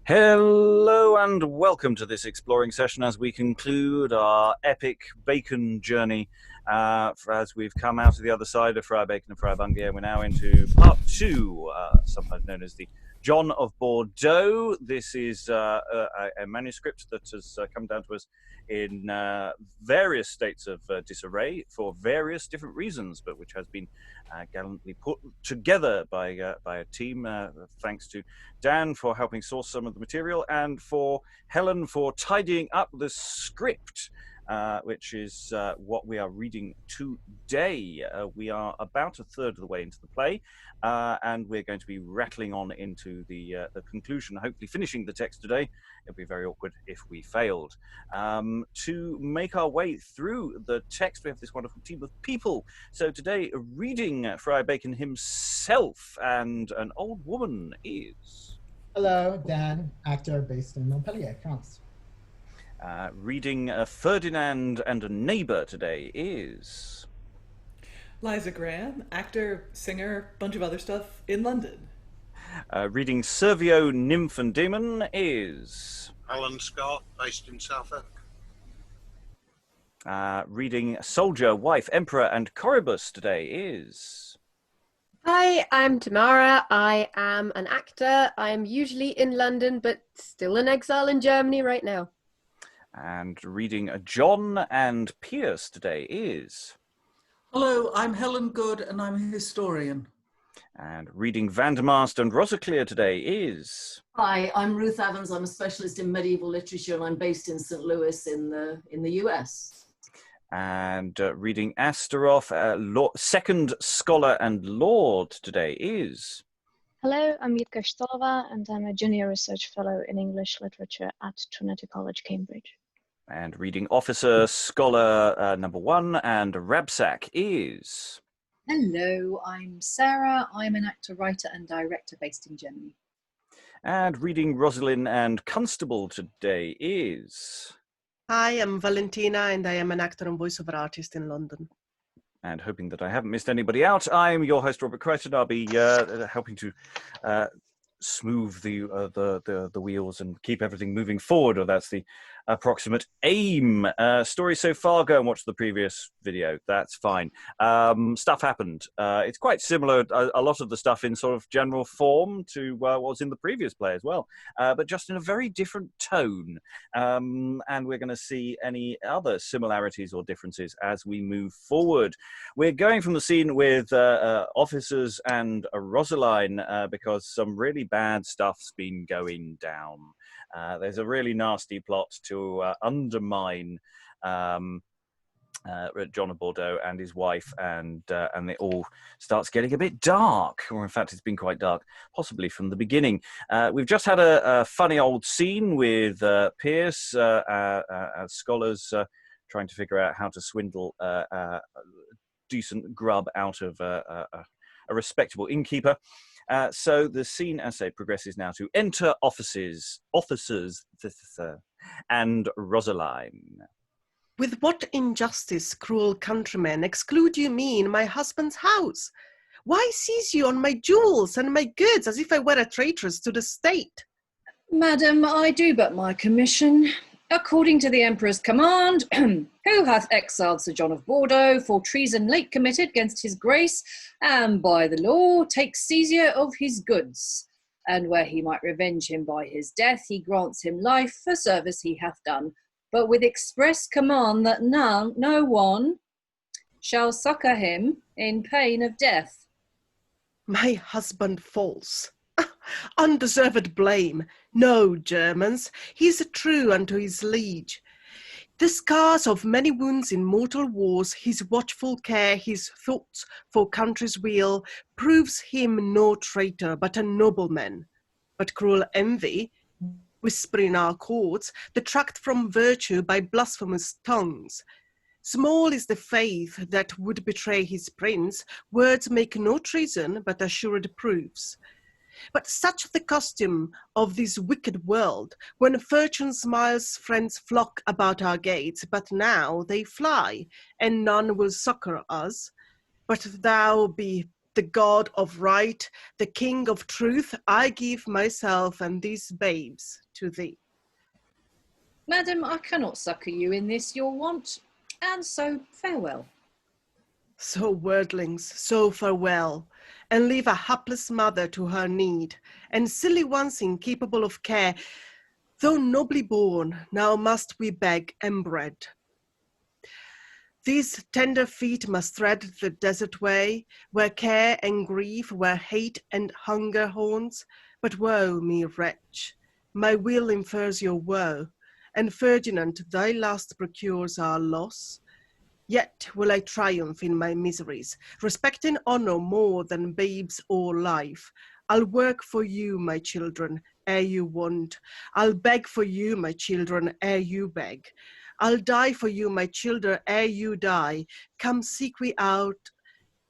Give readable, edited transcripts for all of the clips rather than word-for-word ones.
Hello and welcome to this exploring session as we conclude our epic Bacon journey as we've come out of the other side of Friar Bacon and Friar Bungay. We're now into part 2, sometimes known as the John of Bordeaux. This is a manuscript that has come down to us in various states of disarray for various different reasons, but which has been gallantly put together by a team, thanks to Dan for helping source some of the material, and for Helen for tidying up the script, which is what we are reading today. We are about a third of the way into the play, and we're going to be rattling on into the conclusion, hopefully finishing the text today. It'll be very awkward if we failed. To make our way through the text, we have this wonderful team of people. So today, reading Friar Bacon himself, and an old woman is... Hello, Dan, actor based in Montpellier, France. Reading Ferdinand and a Neighbour today is... Liza Graham, actor, singer, bunch of other stuff in London. Reading Servio, Nymph and Damon is... Helen Scott, based in Suffolk. Reading Soldier, Wife, Emperor and Coribus today is... Hi, I'm Tamara. I am an actor. I am usually in London, but still in exile in Germany right now. And reading John and Perce today is... Hello, I'm Helen Good and I'm a historian. And reading Vandermast and Rossaclere today is... Hi, I'm Ruth Evans. I'm a specialist in medieval literature and I'm based in St. Louis in the US. And reading Asteroth, second scholar and lord today is... Hello, I'm Jitka Štollová and I'm a junior research fellow in English literature at Trinity College, Cambridge. And reading officer, scholar number 1 and Rabsacke is... Hello, I'm Sarah. I'm an actor, writer and director based in Germany. And reading Rossalin and Constable today is... Hi, I'm Valentina and I am an actor and voiceover artist in London. And hoping that I haven't missed anybody out, I'm your host, Robert Crighton. I'll be helping to smooth the wheels and keep everything moving forward, or that's the approximate aim. Story so far, go and watch the previous video. That's fine. Stuff happened. It's quite similar, a lot of the stuff in sort of general form to what was in the previous play as well, but just in a very different tone. And we're going to see any other similarities or differences as we move forward. We're going from the scene with officers and Rossalin because some really bad stuff's been going down. There's a really nasty plot to undermine John of Bordeaux and his wife, and it all starts getting a bit dark, or in fact it's been quite dark, possibly from the beginning. We've just had a funny old scene with Perce, scholars trying to figure out how to swindle decent grub out of a respectable innkeeper. So the scene, as I say, progresses now to enter officers, and Rossaline. With what injustice, cruel countrymen, exclude you me in my husband's house? Why seize you on my jewels and my goods as if I were a traitress to the state? Madam, I do but my commission. According to the Emperor's command, who hath exiled Sir John of Bordeaux for treason late committed against his grace, and by the law takes seizure of his goods. And where he might revenge him by his death, he grants him life for service he hath done, but with express command that no one shall succour him in pain of death. My husband false. Undeserved blame. No, Germans, he's true unto his liege. The scars of many wounds in mortal wars, his watchful care, his thoughts for country's weal, proves him no traitor, but a nobleman. But cruel envy, whisper in our courts, detract from virtue by blasphemous tongues. Small is the faith that would betray his prince. Words make no treason, but assured proofs. But such the custom of this wicked world, when fortune smiles, friends flock about our gates, but now they fly, and none will succour us. But thou be the God of right, the King of truth, I give myself and these babes to thee. Madam, I cannot succour you in this your want, and so farewell. So wordlings, so farewell, and leave a hapless mother to her need, and silly ones incapable of care, though nobly born, now must we beg and bred. These tender feet must thread the desert way, where care and grief, where hate and hunger haunts. But woe me, wretch, my will infers your woe, and Ferdinand, thy last procures our loss. Yet will I triumph in my miseries, respecting honour more than babes or life. I'll work for you, my children, ere you want. I'll beg for you, my children, ere you beg. I'll die for you, my children, ere you die. Come seek we out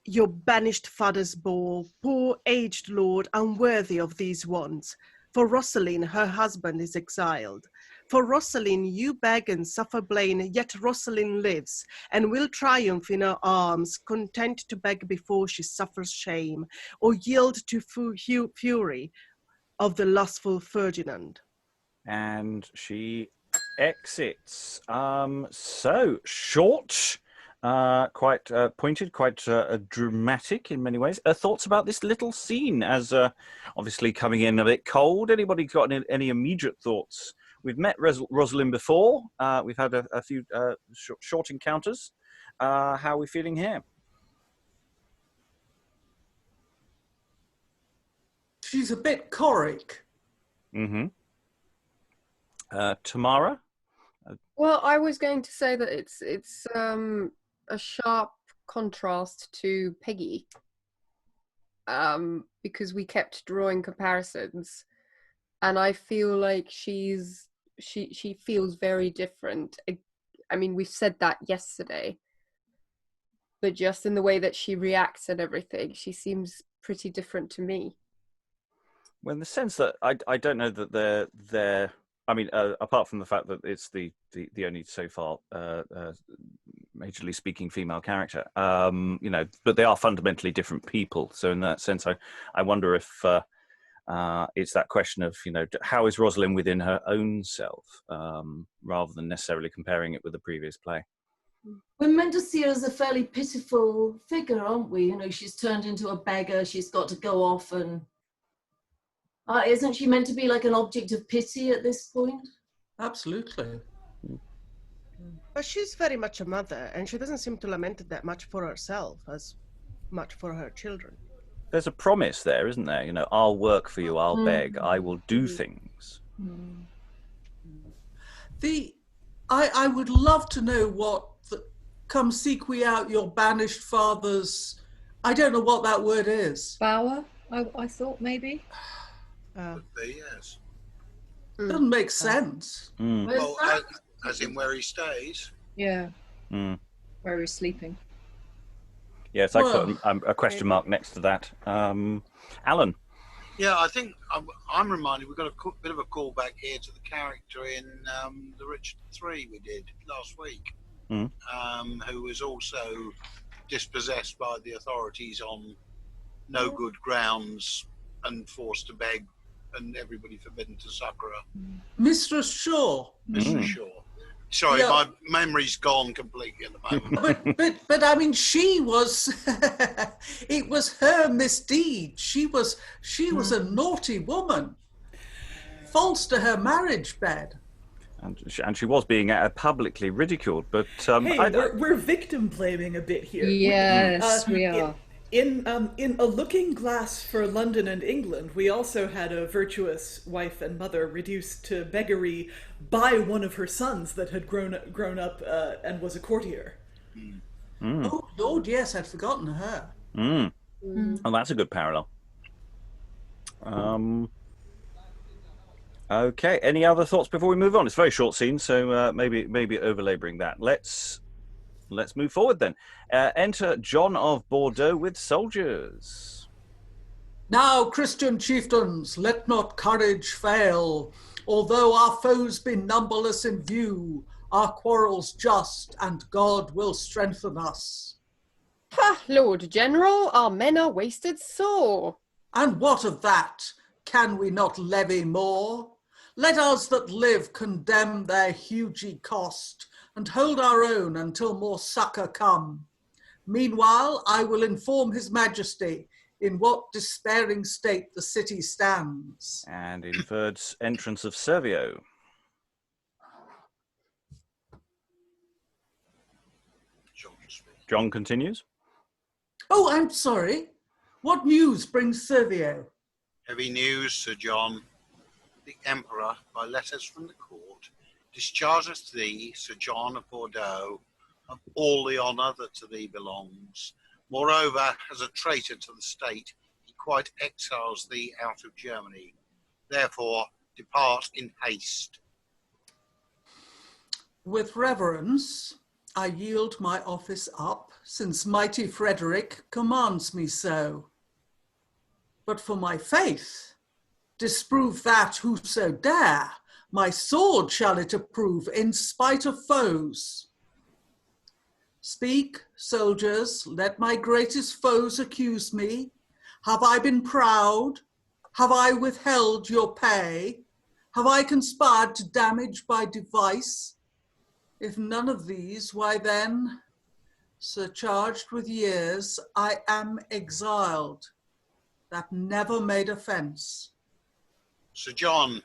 your banished father's ball, poor aged lord, unworthy of these wants. For Rossalin, her husband, is exiled. For Rossalin you beg and suffer blame, yet Rossalin lives, and will triumph in her arms, content to beg before she suffers shame, or yield to fury of the lustful Ferdinand. And she exits. So short, quite pointed, quite dramatic in many ways. Thoughts about this little scene as obviously coming in a bit cold? Anybody got any immediate thoughts? We've met Rosalind before. We've had a few short encounters. How are we feeling here? She's a bit choric. Mm-hmm. Tamara? Well, I was going to say that it's a sharp contrast to Peggy, because we kept drawing comparisons, and I feel like she feels very different. I mean, we've said that yesterday, but just in the way that she reacts and everything, she seems pretty different to me. Well, in the sense that I don't know that they're I mean, apart from the fact that it's the only so far majorly speaking female character, you know, but they are fundamentally different people. So in that sense, I wonder if it's that question of, you know, how is Rosalind within her own self, rather than necessarily comparing it with the previous play. We're meant to see her as a fairly pitiful figure, aren't we? You know, she's turned into a beggar. She's got to go off and... isn't she meant to be like an object of pity at this point? Absolutely. But she's very much a mother, and she doesn't seem to lament that much for herself as much for her children. There's a promise there, isn't there? You know, I'll work for you, I'll beg, I will do things. I would love to know what come seek we out your banished father's, I don't know what that word is. Bower, I thought maybe. Could be, yes. Doesn't make sense. Well, as in where he stays. Yeah. Where he's sleeping. Yes, I put a question mark next to that. Alan? Yeah, I think I'm reminded we've got a bit of a callback here to the character in the Richard III we did last week, who was also dispossessed by the authorities on no good grounds and forced to beg, and everybody forbidden to succour her. Mistress Shaw. Mistress Shaw. Sorry, my memory's gone completely at the moment. but I mean, she was. It was her misdeed. She was a naughty woman, false to her marriage bed. And she was being publicly ridiculed, but hey, we're victim blaming a bit here. Yes, we are. In a looking glass for London and England, we also had a virtuous wife and mother reduced to beggary by one of her sons that had grown up and was a courtier. Oh Lord, yes, I'd forgotten her. Oh, that's a good parallel. Okay, any other thoughts before we move on? It's a very short scene, so maybe overlaboring that. Let's move forward then. Enter John of Bordeaux with soldiers. Now, Christian chieftains, let not courage fail. Although our foes be numberless in view, our quarrels just, and God will strengthen us. Ha, Lord General, our men are wasted sore. And what of that? Can we not levy more? Let us that live condemn their hugy cost, and hold our own until more succour come. Meanwhile, I will inform his majesty in what despairing state the city stands. And inferred entrance of Servio. John continues. Oh, I'm sorry. What news brings Servio? Heavy news, Sir John. The Emperor, by letters from the court, dischargeth thee, Sir John of Bordeaux, of all the honour that to thee belongs. Moreover, as a traitor to the state, he quite exiles thee out of Germany. Therefore, depart in haste. With reverence, I yield my office up, since mighty Frederick commands me so. But for my faith, disprove that whoso dare, my sword shall it approve in spite of foes. Speak, soldiers, let my greatest foes accuse me. Have I been proud? Have I withheld your pay? Have I conspired to damage by device? If none of these, why then, surcharged with years, I am exiled, that never made offence. Sir John,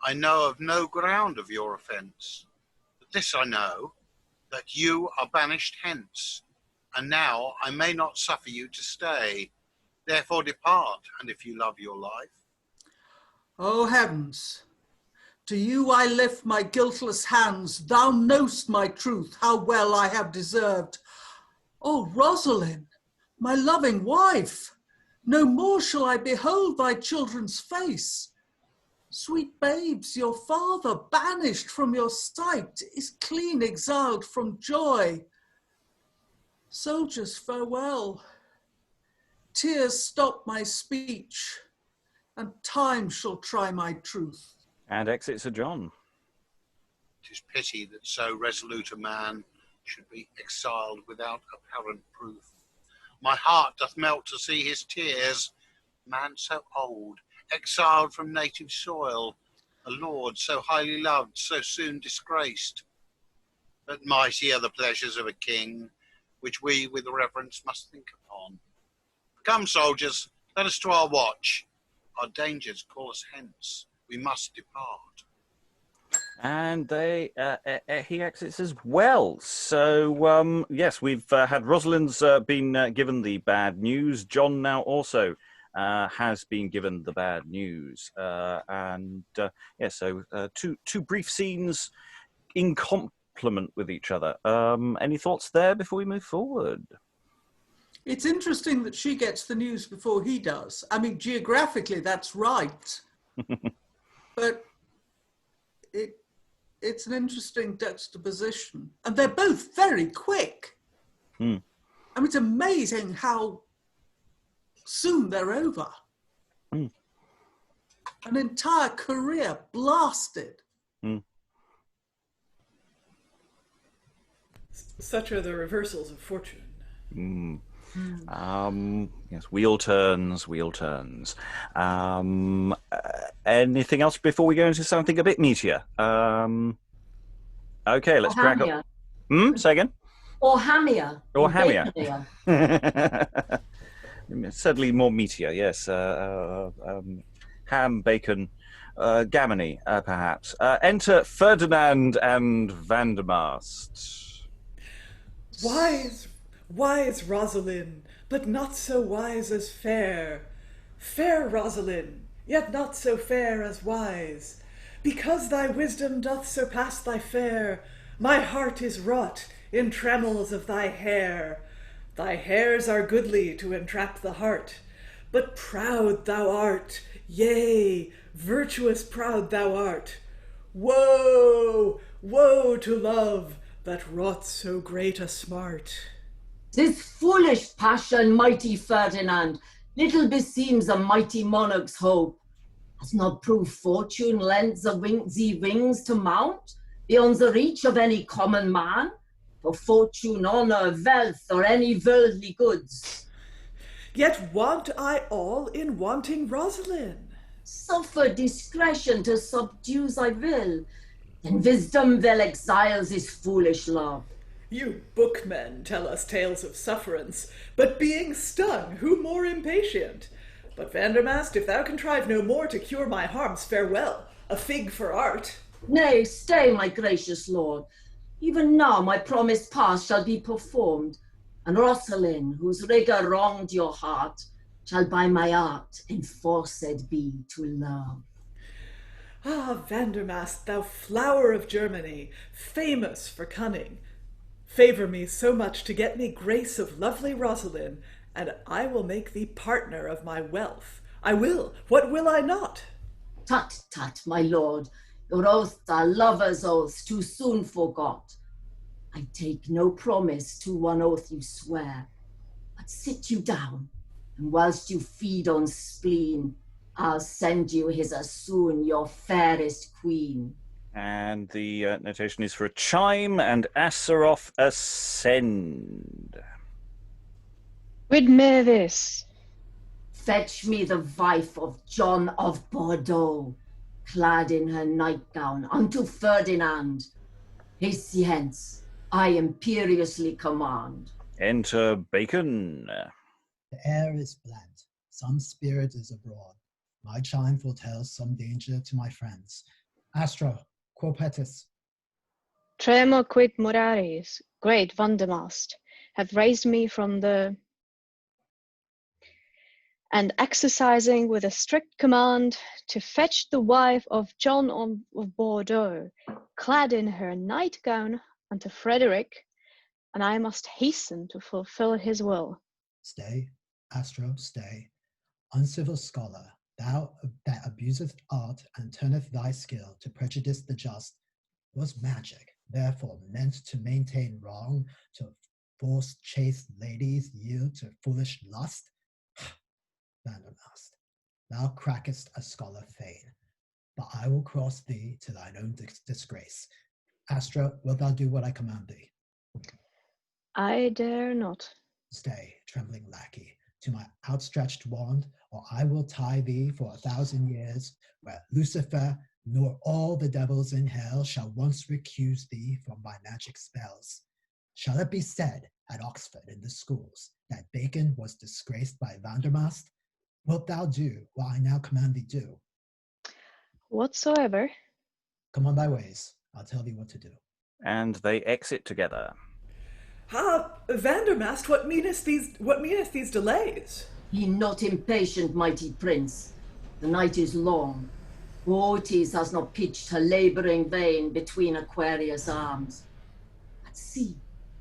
I know of no ground of your offence, but this I know, that you are banished hence, and now I may not suffer you to stay. Therefore depart, and if you love your life. O heavens, to you I lift my guiltless hands. Thou know'st my truth, how well I have deserved. O Rossalin, my loving wife, no more shall I behold thy children's face. Sweet babes, your father, banished from your sight, is clean exiled from joy. Soldiers, farewell. Tears stop my speech, and time shall try my truth. And exit Sir John. 'Tis pity that so resolute a man should be exiled without apparent proof. My heart doth melt to see his tears. Man so old, exiled from native soil, a lord so highly loved, so soon disgraced. But mighty are the pleasures of a king, which we with reverence must think upon. Come, soldiers, let us to our watch. Our dangers call us hence. We must depart. And he exits as well. So, yes, we've had Rosalin's been given the bad news. John now also has been given the bad news. Two brief scenes in complement with each other. Any thoughts there before we move forward? It's interesting that she gets the news before he does. I mean, geographically, that's right. But it's an interesting juxtaposition. And they're both very quick. I mean, it's amazing how soon they're over. An entire career blasted. Such are the reversals of fortune. Yes, wheel turns. Anything else before we go into something a bit meatier? Okay, let's crack up. Say again? Or hammier. Or hammier. Certainly more meatier, yes. Ham, bacon, gammony, perhaps. Enter Ferdinand and Vandermast. Wise Rossalin, but not so wise as fair. Fair Rossalin, yet not so fair as wise. Because thy wisdom doth surpass thy fare, my heart is wrought in trammels of thy hair. Thy hairs are goodly to entrap the heart, but proud thou art, yea, virtuous proud thou art. Woe, woe to love that wrought so great a smart. 'Tis foolish passion, mighty Ferdinand, little beseems a mighty monarch's hope. Has not proved fortune lends thee wings to mount, beyond the reach of any common man? for fortune, honour, wealth, or any worldly goods. Yet want I all in wanting Rossalin. Suffer discretion to subdue thy will, then wisdom well exiles his foolish love. You bookmen tell us tales of sufferance, but being stung, who more impatient? But Vandermast, if thou contrive no more to cure my harms, farewell, a fig for art. Nay, stay, my gracious lord. Even now my promised past shall be performed, and Rossalin, whose rigour wronged your heart, shall by my art enforced be to love. Ah, Vandermast, thou flower of Germany, famous for cunning, favour me so much to get me grace of lovely Rossalin, and I will make thee partner of my wealth. I will, what will I not? Tut, tut, my lord, your oath are lovers' oaths too soon forgot. I take no promise to one oath you swear, but sit you down, and whilst you feed on spleen, I'll send you hither soon your fairest queen. And the notation is for a chime and Asteroth ascend. With me this. Fetch me the wife of John of Bordeaux, clad in her nightgown, unto Ferdinand. Haste ye hence, I imperiously command. Enter Bacon. The air is blent, some spirit is abroad. My chime foretells some danger to my friends. Astro, quo petis? Tremor quid moraris, great Vandermast, have raised me from the... and exercising with a strict command to fetch the wife of John of Bordeaux, clad in her nightgown, unto Frederick, and I must hasten to fulfill his will. Stay, Astro, stay. Uncivil scholar, thou that abuseth art and turneth thy skill to prejudice the just, was magic, therefore meant to maintain wrong, to force chaste ladies yield to foolish lust? Vandermast, thou crackest a scholar fain, but I will cross thee to thine own disgrace. Astra, wilt thou do what I command thee? I dare not. Stay, trembling lackey, to my outstretched wand, or I will tie thee for 1,000 years, where Lucifer nor all the devils in hell shall once recuse thee from my magic spells. Shall it be said at Oxford in the schools that Bacon was disgraced by Vandermast? Wilt thou do what I now command thee do? Whatsoever. Come on thy ways, I'll tell thee what to do. And they exit together. Ah, Vandermast, what meaneth these delays? Be not impatient, mighty prince. The night is long. Otis has not pitched her labouring vein between Aquarius' arms. But see,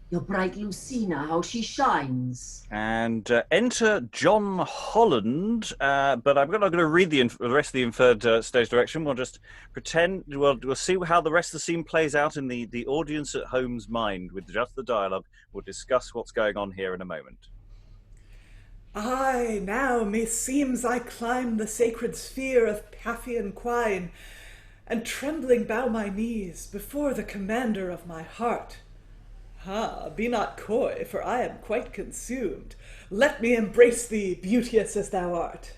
your bright Lucina, how she shines. And enter John Holland, but I'm not going to read the rest of the inferred stage direction. We'll just pretend, we'll see how the rest of the scene plays out in the audience at home's mind with just the dialogue. We'll discuss what's going on here in a moment. Aye, now meseems I climb the sacred sphere of Paphian quine, and trembling bow my knees before the commander of my heart. Ah, be not coy, for I am quite consumed. Let me embrace thee, beauteous as thou art.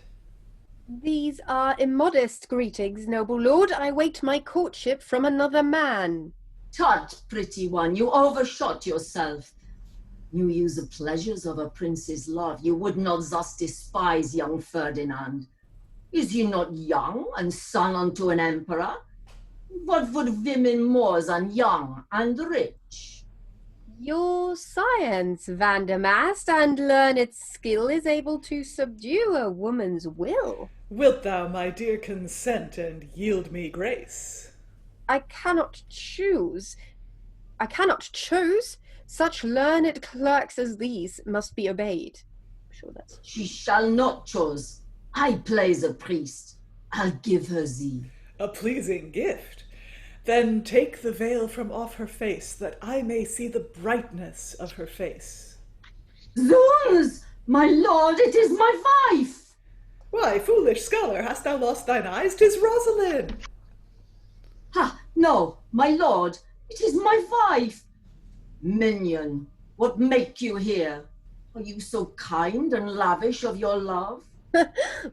These are immodest greetings, noble lord. I wait my courtship from another man. Tut, pretty one, you overshot yourself. You use the pleasures of a prince's love. You would not thus despise young Ferdinand. Is he not young and son unto an emperor? What would women more than young and rich? Your science, Vandermast, and learned skill is able to subdue a woman's will. Wilt thou, my dear, consent and yield me grace? I cannot choose. Such learned clerks as these must be obeyed. I'm sure that's... She shall not choose. I play the priest. I'll give her thee. A pleasing gift. Then take the veil from off her face, that I may see the brightness of her face. Zoons! My lord, it is my wife! Why, foolish scholar, hast thou lost thine eyes? 'Tis Rosalind! Ha! No, my lord, it is my wife! Minion, what make you here? Are you so kind and lavish of your love?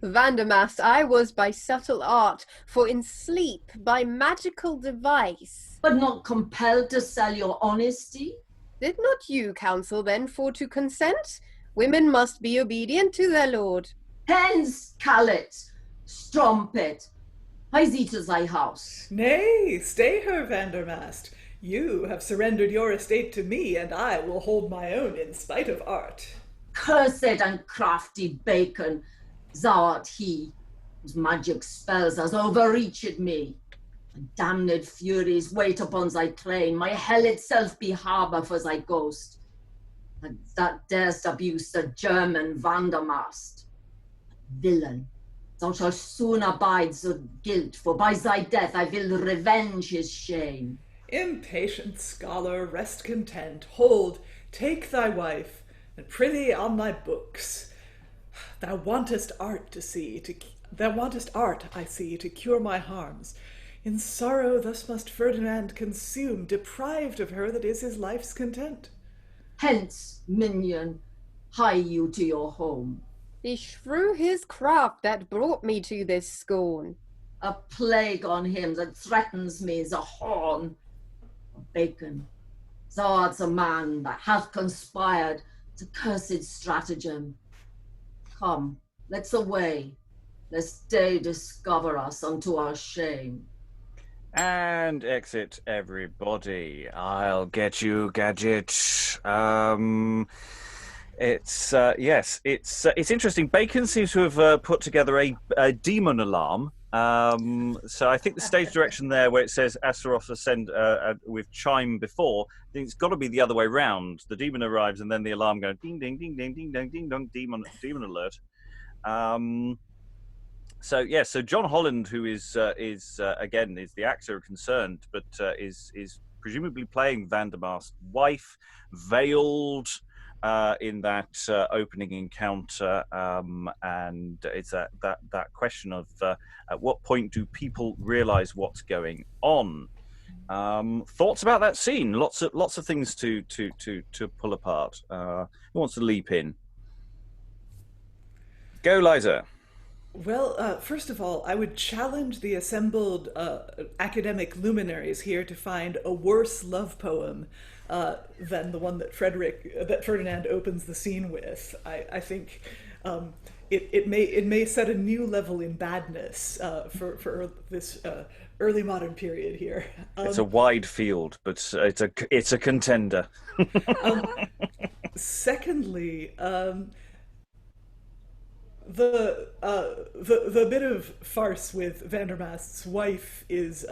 Vandermast, I was by subtle art, for in sleep by magical device. But not compelled to sell your honesty? Did not you counsel then for to consent? Women must be obedient to their lord. Hence, callet, strumpet, I see to thy house. Nay, stay her, Vandermast. You have surrendered your estate to me, and I will hold my own in spite of art. Cursed and crafty Bacon, thou art he whose magic spells has overreached me. Damned furies wait upon thy claim, my hell itself be harbour for thy ghost. And that darest abuse the German Vandermast. Villain, thou shalt soon abide the guilt, for by thy death I will revenge his shame. Impatient scholar, rest content. Hold, take thy wife, and prithee on thy books. Thou wantest art, I see, to cure my harms. In sorrow thus must Ferdinand consume, deprived of her that is his life's content. Hence, minion, hie you to your home. Beshrew his craft that brought me to this scorn. A plague on him that threatens me the horn. Bacon, thou art the man that hath conspired the cursed stratagem. Come, let's away, lest day discover us unto our shame. And exit everybody. I'll get you, Gadget. It's interesting. Bacon seems to have put together a demon alarm. So I think the stage direction there, where it says Asteroth ascend with chime before, I think it's got to be the other way round. The demon arrives, and then the alarm goes ding, ding, ding, ding, ding, ding, ding, dong, demon alert. So John Holland, who is again the actor concerned, but is presumably playing Vandermast's wife, veiled in that opening encounter, and it's that question of at what point do people realise what's going on? Thoughts about that scene? Lots of things to pull apart. Who wants to leap in? Go, Liza. Well, first of all, I would challenge the assembled academic luminaries here to find a worse love poem than the one that Ferdinand opens the scene with. I think it may set a new level in badness for this early modern period here. It's a wide field, but it's a contender. Secondly, the bit of farce with Vandermast's wife is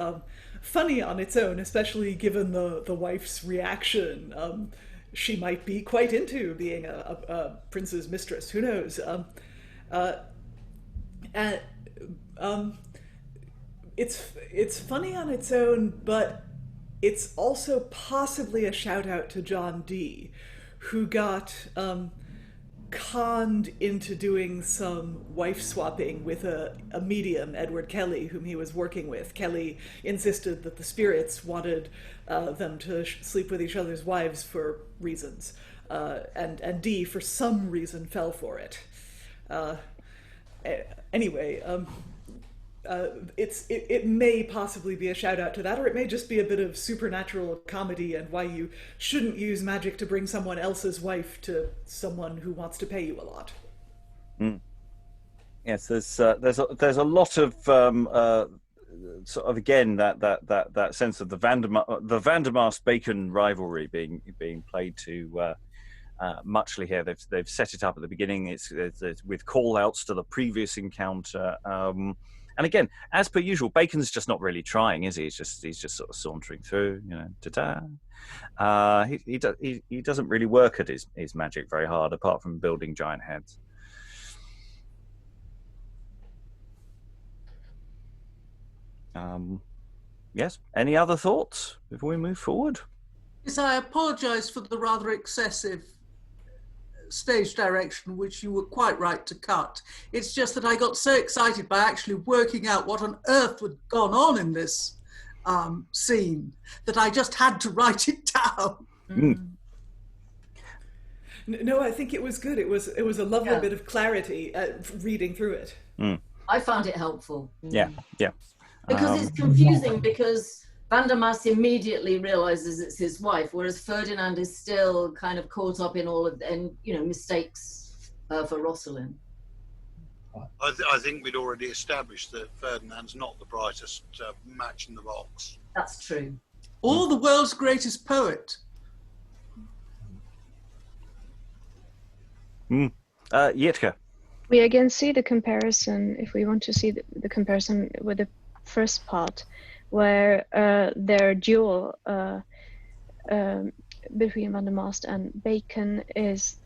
funny on its own, especially given the wife's reaction. She might be quite into being a prince's mistress. Who knows? It's funny on its own, but it's also possibly a shout out to John Dee, who got conned into doing some wife swapping with a medium, Edward Kelly, whom he was working with. Kelly insisted that the spirits wanted them to sleep with each other's wives for reasons, and Dee, for some reason, fell for it. Anyway, it may possibly be a shout out to that, or it may just be a bit of supernatural comedy and why you shouldn't use magic to bring someone else's wife to someone who wants to pay you a lot. Yes, there's a lot of sort of, again, that sense of the Vandermast Bacon rivalry being played to muchly here. They've set it up at the beginning. It's with call outs to the previous encounter. And again, as per usual, Bacon's just not really trying, is he? He's just sort of sauntering through, ta-ta. He doesn't really work at his magic very hard, apart from building giant heads. Yes. Any other thoughts before we move forward? Yes, I apologise for the rather excessive stage direction, which you were quite right to cut. It's just that I got so excited by actually working out what on earth had gone on in this scene that I just had to write it down. No, I think it was good. It was a lovely bit of clarity reading through it. I found it helpful. Yeah. Because it's confusing because Vandermast immediately realizes it's his wife, whereas Ferdinand is still kind of caught up in all of mistakes for Rossalin. I think we'd already established that Ferdinand's not the brightest match in the box. That's true. Or the world's greatest poet. Jitka. We again see the comparison, if we want to see the comparison with the first part, where their duel between Vandermast and Bacon is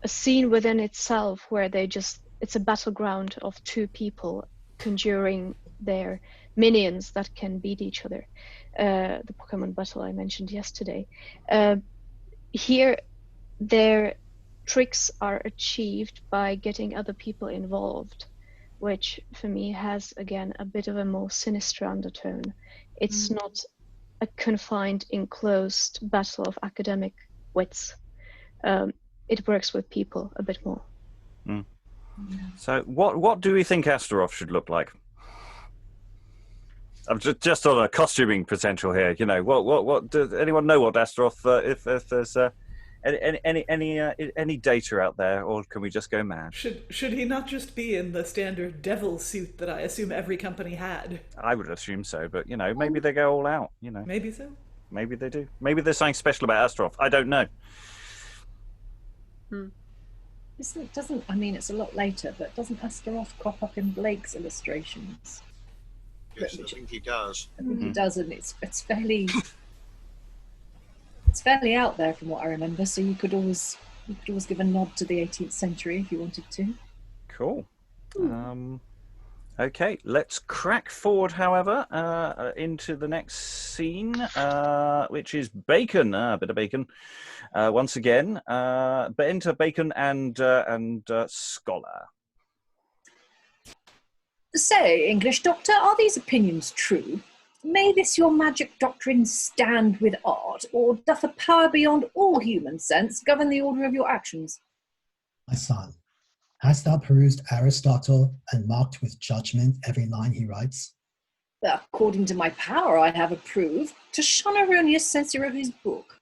a scene within itself where it's a battleground of two people conjuring their minions that can beat each other. The Pokemon battle I mentioned yesterday. Here, their tricks are achieved by getting other people involved, which for me has again a bit of a more sinister undertone. It's not a confined, enclosed battle of academic wits. It works with people a bit more. So what do we think Asteroth should look like? I'm just on a costuming potential here. What does anyone know what Asteroth? If there's any data out there, or can we just go mad? Should he not just be in the standard devil suit that I assume every company had? I would assume so, but maybe they go all out. Maybe so. Maybe they do. Maybe there's something special about Asteroth. I don't know. I mean, it's a lot later, but doesn't Asteroth crop up in Blake's illustrations? Yes, I think he does. I think he does, and it's fairly out there from what I remember. So you could always give a nod to the 18th century if you wanted to. Cool. Okay, let's crack forward, however, into the next scene, which is Bacon. A bit of Bacon once again. But enter Bacon and Scholar. Say, English doctor, are these opinions true? May this your magic doctrine stand with art, or doth a power beyond all human sense govern the order of your actions? My son, hast thou perused Aristotle and marked with judgment every line he writes? According to my power I have approved, to shun erroneous censure of his book.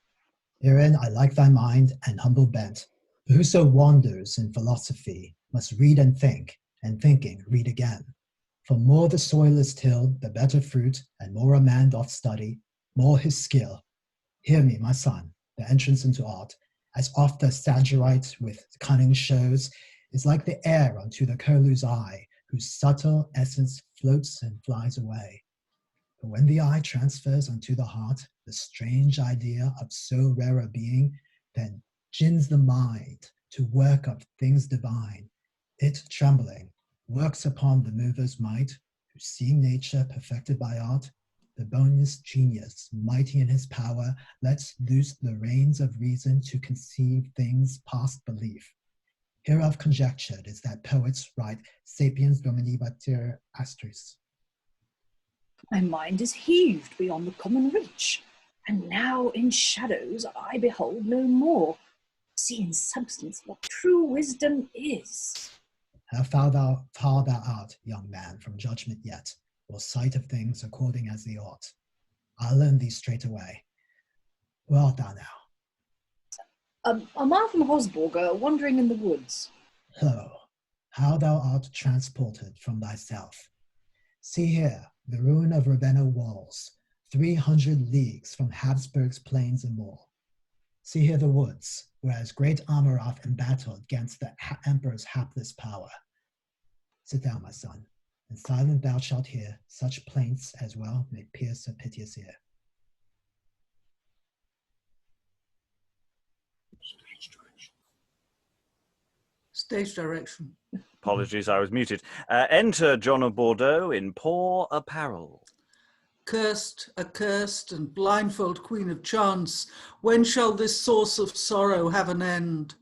Herein I like thy mind and humble bent. For whoso wanders in philosophy must read and think, and thinking read again. For more the soil is tilled, the better fruit, and more a man doth study, more his skill. Hear me, my son, the entrance into art, as oft the Stagirite with cunning shows, is like the air unto the curlew's eye, whose subtle essence floats and flies away. But when the eye transfers unto the heart the strange idea of so rare a being, then gins the mind to work of things divine. It, trembling, works upon the mover's might, who seeing nature perfected by art, the boneless genius, mighty in his power, lets loose the reins of reason to conceive things past belief. Hereof conjectured is that poets write sapiens dominibatir astris. My mind is heaved beyond the common reach, and now in shadows I behold no more. See in substance what true wisdom is. How far thou art, young man, from judgment yet, or sight of things according as they ought. I'll learn thee straight away. Where art thou now? A mile from Hosburger, wandering in the woods. Lo, how thou art transported from thyself. See here, the ruin of Ravenna walls, 300 leagues from Habsburg's plains and more. See here the woods, whereas great Amurath embattled against the emperor's hapless power. Sit down, my son, and silent thou shalt hear such plaints as well may pierce a piteous ear. Stage direction. Apologies, I was muted. Enter John of Bordeaux in poor apparel. Cursed, accursed, and blindfold queen of chance, when shall this source of sorrow have an end?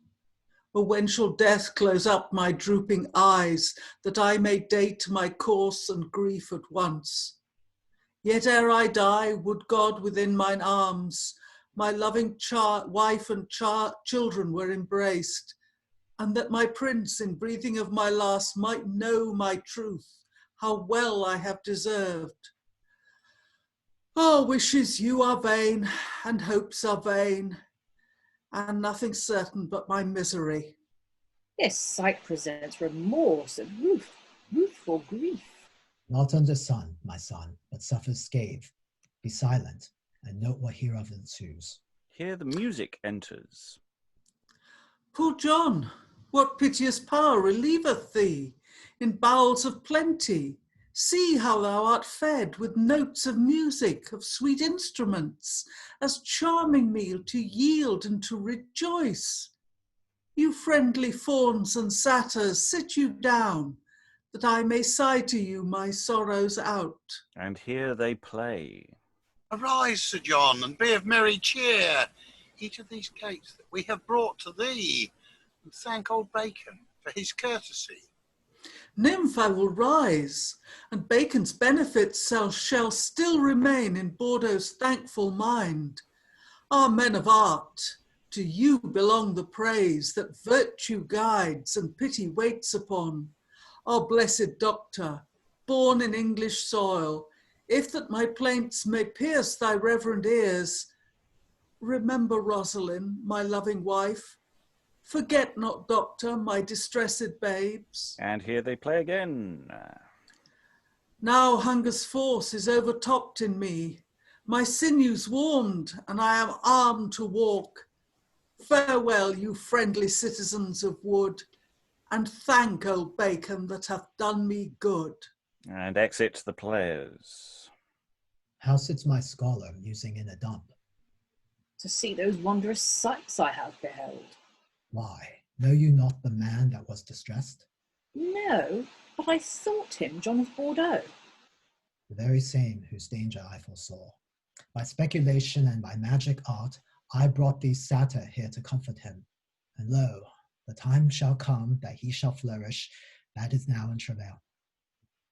Or when shall death close up my drooping eyes, that I may date my course and grief at once? Yet ere I die, would God within mine arms my loving wife and children were embraced, and that my prince, in breathing of my last, might know my truth, how well I have deserved. Oh, wishes you are vain, and hopes are vain, and nothing certain but my misery. This sight presents remorse and ruthful grief. Not under sun, my son, but suffers scathe. Be silent, and note what hereof ensues. Here the music enters. Poor John, what piteous power relieveth thee in bowels of plenty? See how thou art fed with notes of music, of sweet instruments, as charming meal to yield and to rejoice. You friendly fawns and satyrs, sit you down, that I may sigh to you my sorrows out. And here they play. Arise, Sir John, and be of merry cheer. Eat of these cakes that we have brought to thee, and thank old Bacon for his courtesy. Nymph, I will rise, and Bacon's benefits shall still remain in Bordeaux's thankful mind. Our men of art, to you belong the praise that virtue guides and pity waits upon. Our blessed doctor, born in English soil, if that my plaints may pierce thy reverend ears, remember Rossalin, my loving wife. Forget not, doctor, my distressed babes. And here they play again. Now hunger's force is overtopped in me, my sinews warmed, and I am armed to walk. Farewell, you friendly citizens of wood, and thank old Bacon that hath done me good. And exit the players. How sits my scholar musing in a dump? To see those wondrous sights I have beheld. Why, know you not the man that was distressed? No, but I thought him John of Bordeaux. The very same whose danger I foresaw. By speculation and by magic art, I brought thee satyr here to comfort him. And lo, the time shall come that he shall flourish, that is now in travail.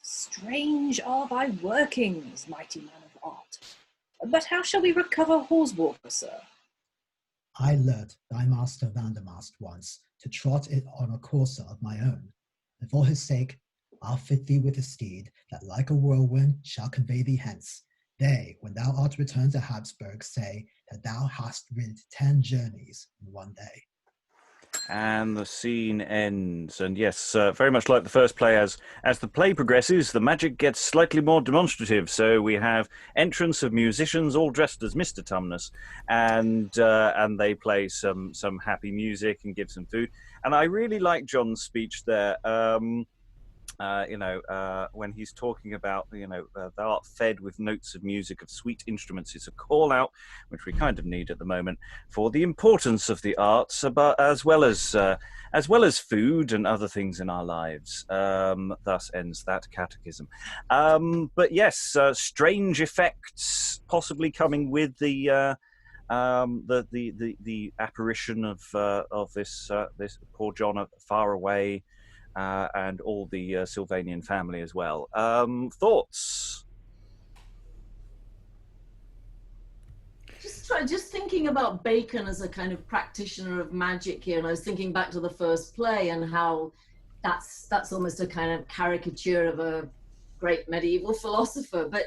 Strange are thy workings, mighty man of art. But how shall we recover Horswater, sir? I lured thy master Vandermast once to trot it on a courser of my own, and for his sake I'll fit thee with a steed that like a whirlwind shall convey thee hence. They, when thou art returned to Habsburg, say that thou hast rid 10 journeys in one day. And the scene ends. And yes, very much like the first play, as the play progresses, the magic gets slightly more demonstrative. So we have entrance of musicians all dressed as Mr. Tumnus, and they play some happy music and give some food. And I really like John's speech there. When he's talking about, thou art fed with notes of music, of sweet instruments. It's a call out, which we kind of need at the moment, for the importance of the arts, as well as food and other things in our lives. Thus ends that catechism. But yes, strange effects possibly coming with the apparition of this poor John far away. And all the Sylvanian family as well. Thoughts? Just thinking about Bacon as a kind of practitioner of magic here, and I was thinking back to the first play and how that's almost a kind of caricature of a great medieval philosopher. But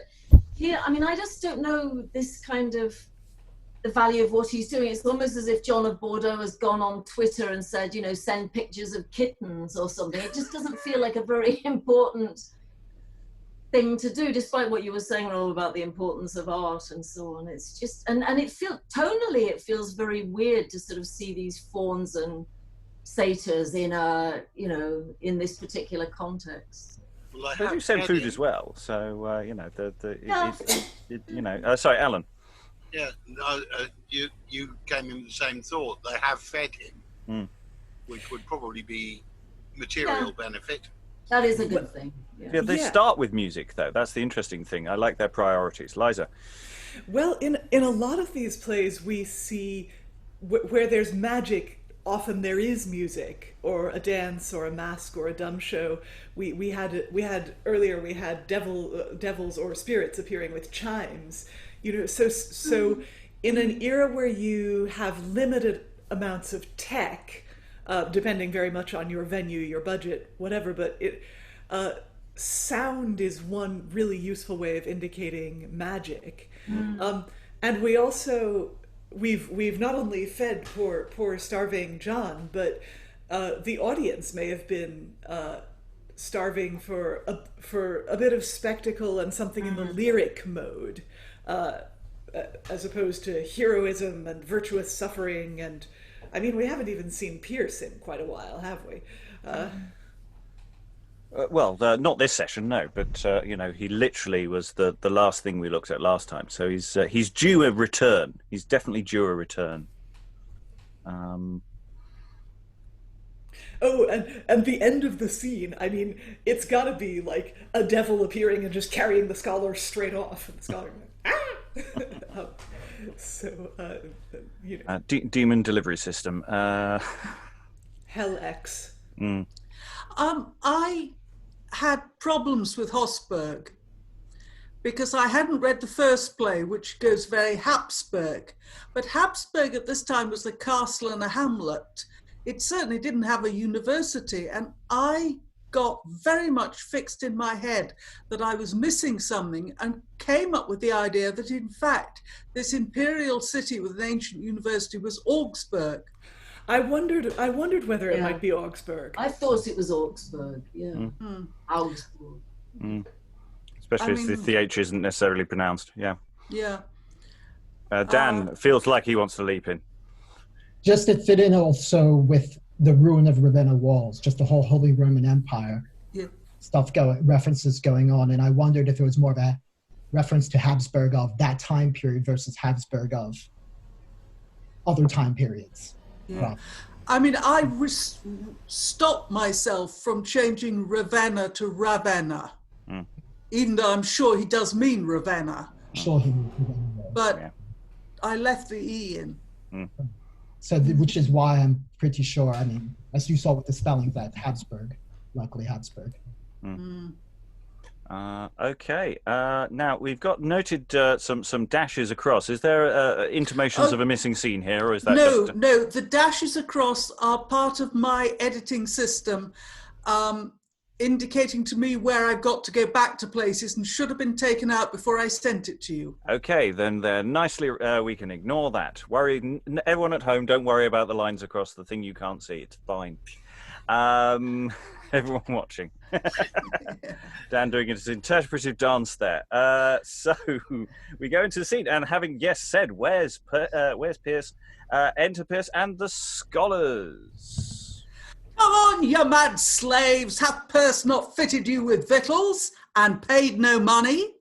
here, I mean, I just don't know this kind of the value of what he's doing. It's almost as if John of Bordeaux has gone on Twitter and said, send pictures of kittens or something. It just doesn't feel like a very important thing to do, despite what you were saying all about the importance of art and so on. It's just, and it feels, tonally, it feels very weird to sort of see these fawns and satyrs in in this particular context. Well, they do send food as well. So, sorry, Alan. Yeah, you came in with the same thought. They have fed him, which would probably be material benefit. That is a good thing. Yeah, they start with music, though. That's the interesting thing. I like their priorities. Liza? Well, in a lot of these plays, we see where there's magic, often there is music, or a dance, or a mask, or a dumb show. We had devils or spirits appearing with chimes. So in an era where you have limited amounts of tech, depending very much on your venue, your budget, whatever, but sound is one really useful way of indicating magic. And we also, we've not only fed poor starving John, but the audience may have been starving for a bit of spectacle and something in the lyric mode, as opposed to heroism and virtuous suffering. And I mean, we haven't even seen Perce in quite a while, have we? Well, not this session, no. But you know, he literally was the last thing we looked at last time. So he's due a return. He's definitely due a return. Oh, and the end of the scene, I mean, it's got to be like a devil appearing and just carrying the scholar straight off, and the scholar going, ah! You know. Demon delivery system. Hell X. I had problems with Hosberg because I hadn't read the first play, which goes very Habsburg. But Habsburg at this time was a castle and a hamlet. It certainly didn't have a university, and I got very much fixed in my head that I was missing something, and came up with the idea that in fact this imperial city with an ancient university was Augsburg. I wondered whether it might be Augsburg. I thought it was Augsburg, Augsburg. Especially if the H isn't necessarily pronounced, yeah. Dan feels like he wants to leap in. Just to fit in also with the ruin of Ravenna walls, just the whole Holy Roman Empire references going on, and I wondered if it was more of a reference to Habsburg of that time period versus Habsburg of other time periods. I mean, I stopped myself from changing Ravenna to Ravenna, even though I'm sure he does mean Ravenna. Sure, he means Ravenna. But I left the E in. So, which is why I'm pretty sure, I mean, as you saw with the spelling, that Habsburg, luckily Habsburg. Okay, now we've got noted some dashes across. Is there intimations of a missing scene here, or is that No, the dashes across are part of my editing system, indicating to me where I've got to go back to places and should have been taken out before I sent it to you. Okay, then they're nicely, we can ignore that. Everyone at home, don't worry about the lines across the thing you can't see. It's fine. Everyone watching. Dan doing his interpretive dance there. So we go into the scene, and having said, where's Perce? Enter Perce and the scholars. Come on, you mad slaves! Hath Perce not fitted you with victuals and paid no money?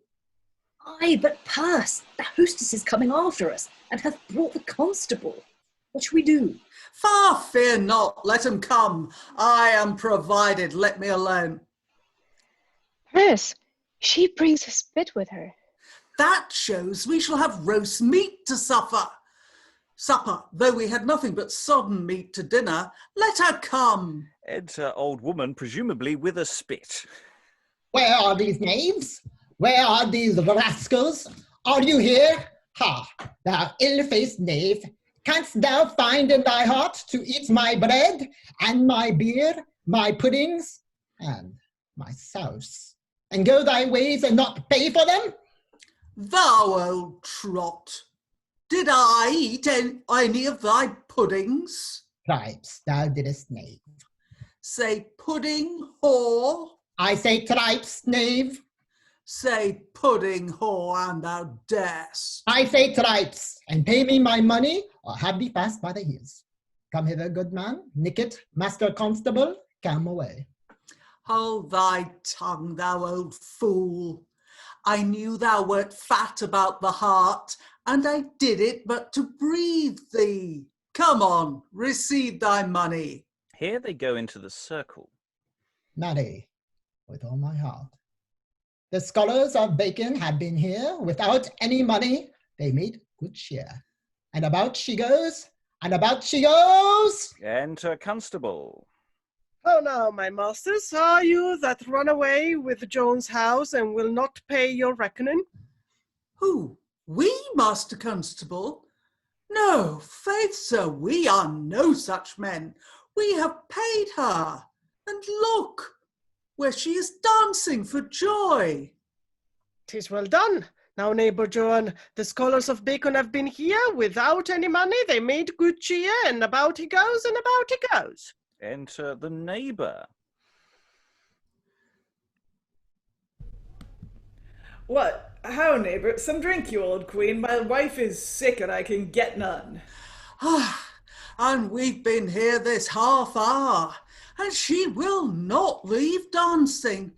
Aye, but Perce, the hostess is coming after us and hath brought the constable. What shall we do? Far fear not, let him come. I am provided, let me alone. Perce, she brings a spit with her. That shows we shall have roast meat to supper, though we had nothing but sodden meat to dinner. Let her come. Enter old woman, presumably with a spit. Where are these knaves? Where are these rascals? Are you here? Ha, thou ill-faced knave! Canst thou find in thy heart to eat my bread, and my beer, my puddings, and my sauce, and go thy ways and not pay for them? Thou old trot! Did I eat any of thy puddings? Tripes, thou didst, knave. Say pudding, whore. I say tripes, knave. Say pudding, whore, and thou darest. I say tripes, and pay me my money, or have thee fast by the heels. Come hither, good man. Nicket, Master Constable, come away. Hold thy tongue, thou old fool. I knew thou wert fat about the heart, and I did it but to breathe thee. Come on, receive thy money. Here they go into the circle. Marry, with all my heart. The scholars of Bacon have been here without any money. They made good cheer. And about she goes, and about she goes. Enter Constable. How now, my masters, are you that run away with Joan's house and will not pay your reckoning? Who? We, Master Constable? No, faith, sir, we are no such men. We have paid her. And look, where she is dancing for joy. 'Tis well done. Now, neighbour John, the scholars of Bacon have been here without any money. They made good cheer, and about he goes, and about he goes. Enter the neighbour. What? How, neighbour? Some drink, you old queen. My wife is sick and I can get none. And we've been here this half hour, and she will not leave dancing.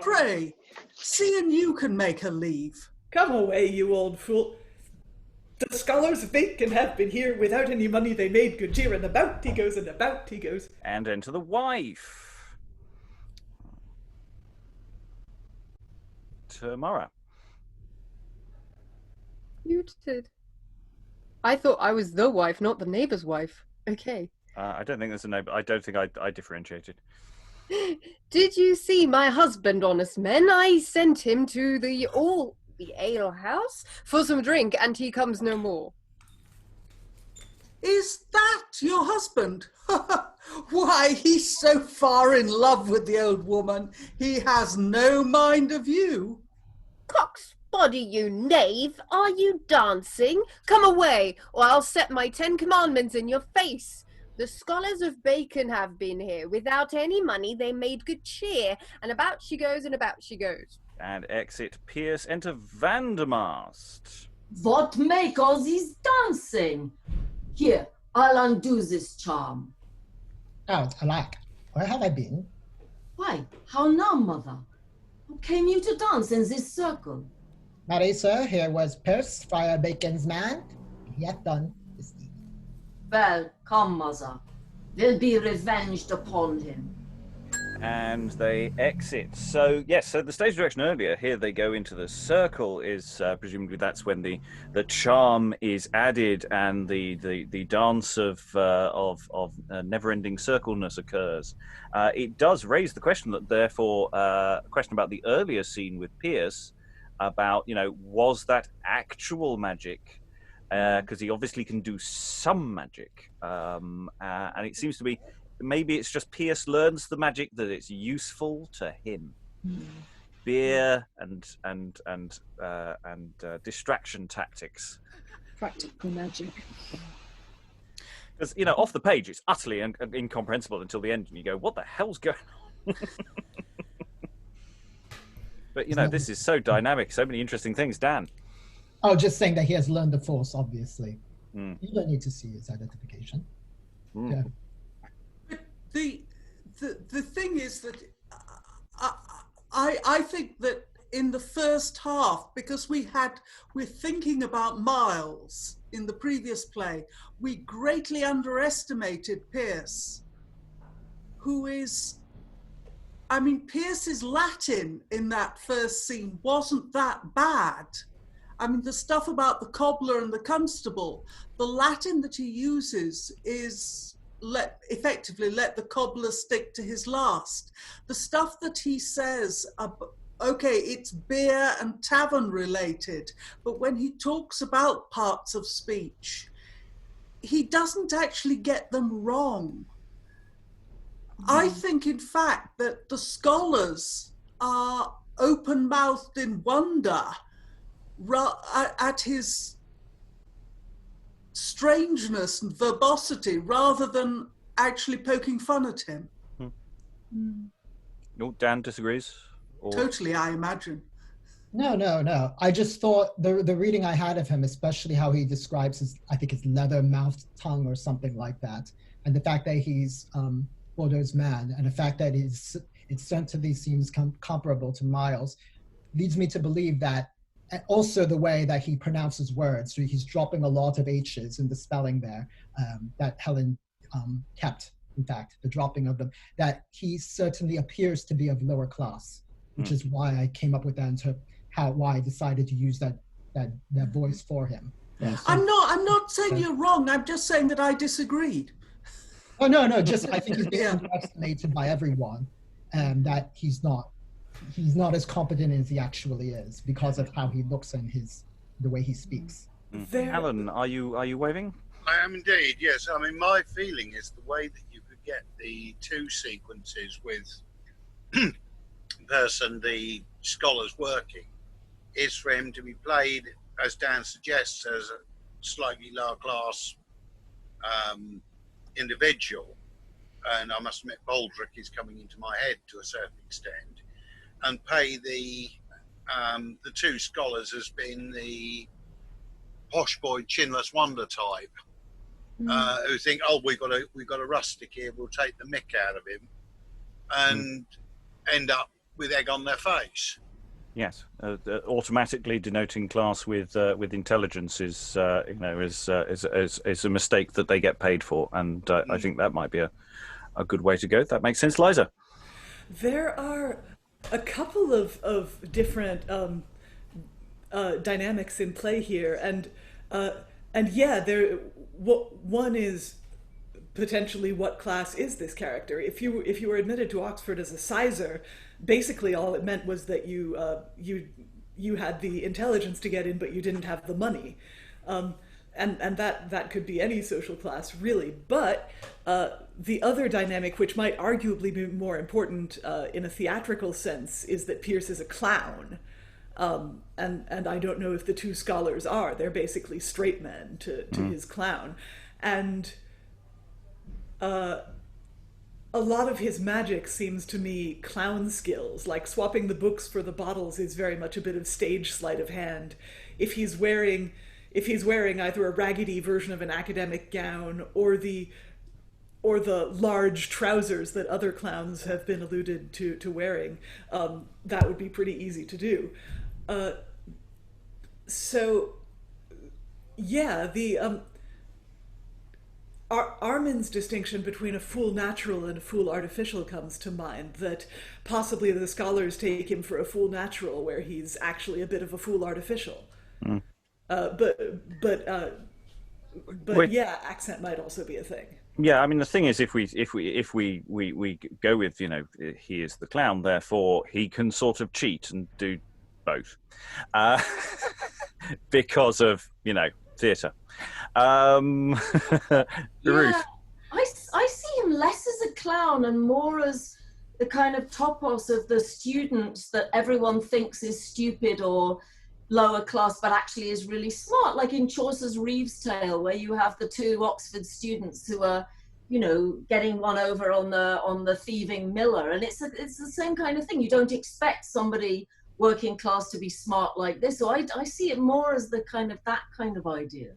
Pray, see and you can make her leave. Come away, you old fool. The scholars of Bacon have been here without any money. They made good cheer, and about he goes, and about he goes. And enter the wife. Tamara. Muted. I thought I was the wife, not the neighbour's wife. Okay. I don't think there's a neighbour. I don't think I differentiated. Did you see my husband, honest men? I sent him to the ale house for some drink, and he comes no more. Is that your husband? Why, he's so far in love with the old woman, he has no mind of you. Cock's body, you knave! Are you dancing? Come away, or I'll set my 10 commandments in your face. The scholars of Bacon have been here. Without any money, they made good cheer, and about she goes, and about she goes. And exit Perce, enter Vandermast. What make all this dancing? Here, I'll undo this charm. Oh, alack, where have I been? Why, how now, mother? How came you to dance in this circle? Marry, sir, here was Perce, Friar Bacon's man. He hath done this deed. Well, come, mother. We'll be revenged upon him. And they exit. So yes, so the stage direction earlier, here they go into the circle, is presumably that's when the charm is added and the dance of never-ending circleness occurs. It does raise the question that therefore question about the earlier scene with Perce about, you know, was that actual magic? Because he obviously can do some magic, and it seems to be. Maybe it's just Perce learns the magic that it's useful to him. Beer and distraction tactics. Practical magic. Because, you know, off the page it's utterly incomprehensible until the end, and you go, "What the hell's going on?" But you know, this is so dynamic, so many interesting things. Dan. Oh, just saying that he has learned the Force. Obviously, you don't need to see his identification. Yeah. The thing is that I think that in the first half, because we're thinking about Miles in the previous play, we greatly underestimated Perce, who is, I mean, Perce's Latin in that first scene wasn't that bad. I mean, the stuff about the cobbler and the constable, the Latin that he uses is effectively let the cobbler stick to his last. The stuff that he says, okay, it's beer and tavern related, but when he talks about parts of speech, he doesn't actually get them wrong. I think, in fact, that the scholars are open-mouthed in wonder at his strangeness and verbosity rather than actually poking fun at him. No, Dan disagrees? Or... Totally, I imagine. No. I just thought the reading I had of him, especially how he describes his, I think his leather-mouthed tongue or something like that, and the fact that he's Bordeaux's man, and the fact that it certainly seems comparable to Miles, leads me to believe that. And also the way that he pronounces words, so he's dropping a lot of H's in the spelling there, that Helen kept, in fact, the dropping of them, that he certainly appears to be of lower class, which is why I came up with that, and why I decided to use that voice for him. Yeah, so, I'm not saying you're wrong, I'm just saying that I disagreed. Oh, no, just I think he's being underestimated by everyone, and that he's not as competent as he actually is because of how he looks and the way he speaks. Helen, are you waving? I am indeed, yes. I mean, my feeling is the way that you could get the two sequences with Perce and the scholars working is for him to be played, as Dan suggests, as a slightly lower class individual. And I must admit, Baldric is coming into my head to a certain extent, and pay the two scholars as being the posh boy, chinless wonder type, who think, oh, we've got a rustic here, we'll take the mick out of him, and end up with egg on their face. Yes, automatically denoting class with intelligence is is a mistake that they get paid for, and I think that might be a good way to go. That makes sense, Liza. There are a couple of different dynamics in play here, and yeah, one is potentially what class is this character. If you were admitted to Oxford as a sizer, basically all it meant was that you had the intelligence to get in, but you didn't have the money, and that could be any social class really. But the other dynamic, which might arguably be more important in a theatrical sense, is that Perce is a clown. And I don't know if the two scholars are. They're basically straight men to his clown. And a lot of his magic seems to me clown skills, like swapping the books for the bottles is very much a bit of stage sleight of hand. If he's wearing either a raggedy version of an academic gown or the large trousers that other clowns have been alluded to wearing, that would be pretty easy to do. So yeah, the Armin's distinction between a fool natural and a fool artificial comes to mind, that possibly the scholars take him for a fool natural where he's actually a bit of a fool artificial. But yeah, accent might also be a thing. Yeah, I mean the thing is, if we go with, he is the clown, therefore he can sort of cheat and do both, because of theatre. Ruth. I see him less as a clown and more as the kind of topos of the students that everyone thinks is stupid or lower class, but actually is really smart, like in Chaucer's Reeve's Tale, where you have the two Oxford students who are, getting one over on the thieving miller, and it's the same kind of thing. You don't expect somebody working class to be smart like this, so I see it more as that kind of idea.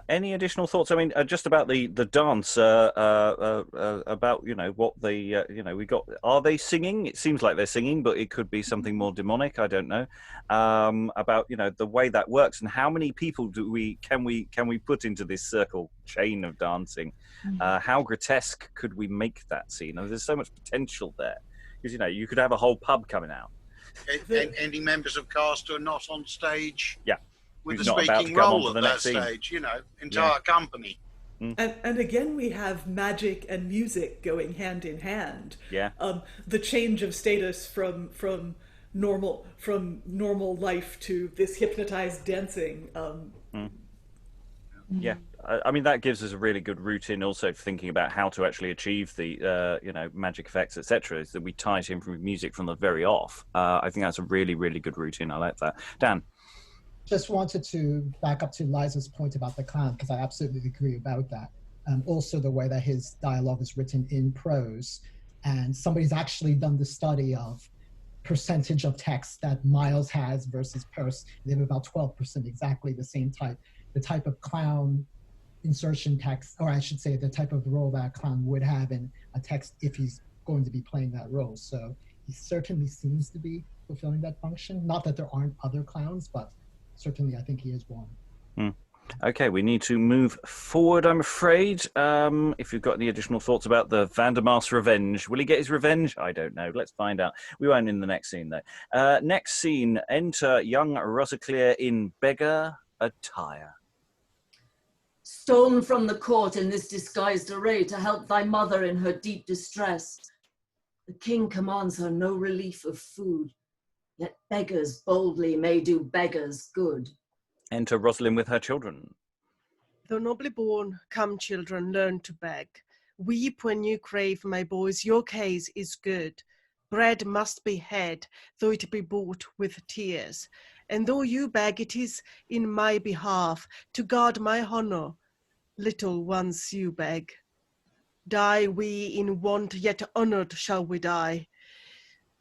Any additional thoughts? I mean, just about the dance, about what they we got. Are they singing? It seems like they're singing, but it could be something more demonic. I don't know. About the way that works and how many people can we put into this circle chain of dancing? How grotesque could we make that scene? There's so much potential there, because you could have a whole pub coming out. Any members of cast who are not on stage? Yeah. With the speaking role at that stage, entire company. And again, we have magic and music going hand in hand. Yeah. The change of status from normal life to this hypnotized dancing. Yeah, I mean that gives us a really good route in also for thinking about how to actually achieve the magic effects, etc. Is that we tie it in from music from the very off. I think that's a really, really good route in. I like that. Dan. Just wanted to back up to Liza's point about the clown, because I absolutely agree about that. Also the way that his dialogue is written in prose, and somebody's actually done the study of percentage of text that Miles has versus Perce. They have about 12%, exactly the same type. The type of clown insertion text, or I should say the type of role that a clown would have in a text if he's going to be playing that role. So he certainly seems to be fulfilling that function. Not that there aren't other clowns, but certainly I think he is one. Okay, we need to move forward, I'm afraid. If you've got any additional thoughts about the Vandermast revenge. Will he get his revenge? I don't know. Let's find out. We won't in the next scene, though. Next scene, enter young Rossaclere in beggar attire. Stolen from the court in this disguised array to help thy mother in her deep distress. The king commands her no relief of food. Yet beggars boldly may do beggars good. Enter Rossalin with her children. Though nobly born, come children, learn to beg. Weep when you crave, my boys, your case is good. Bread must be had, though it be bought with tears. And though you beg, it is in my behalf, to guard my honour. Little ones you beg. Die we in want, yet honoured shall we die.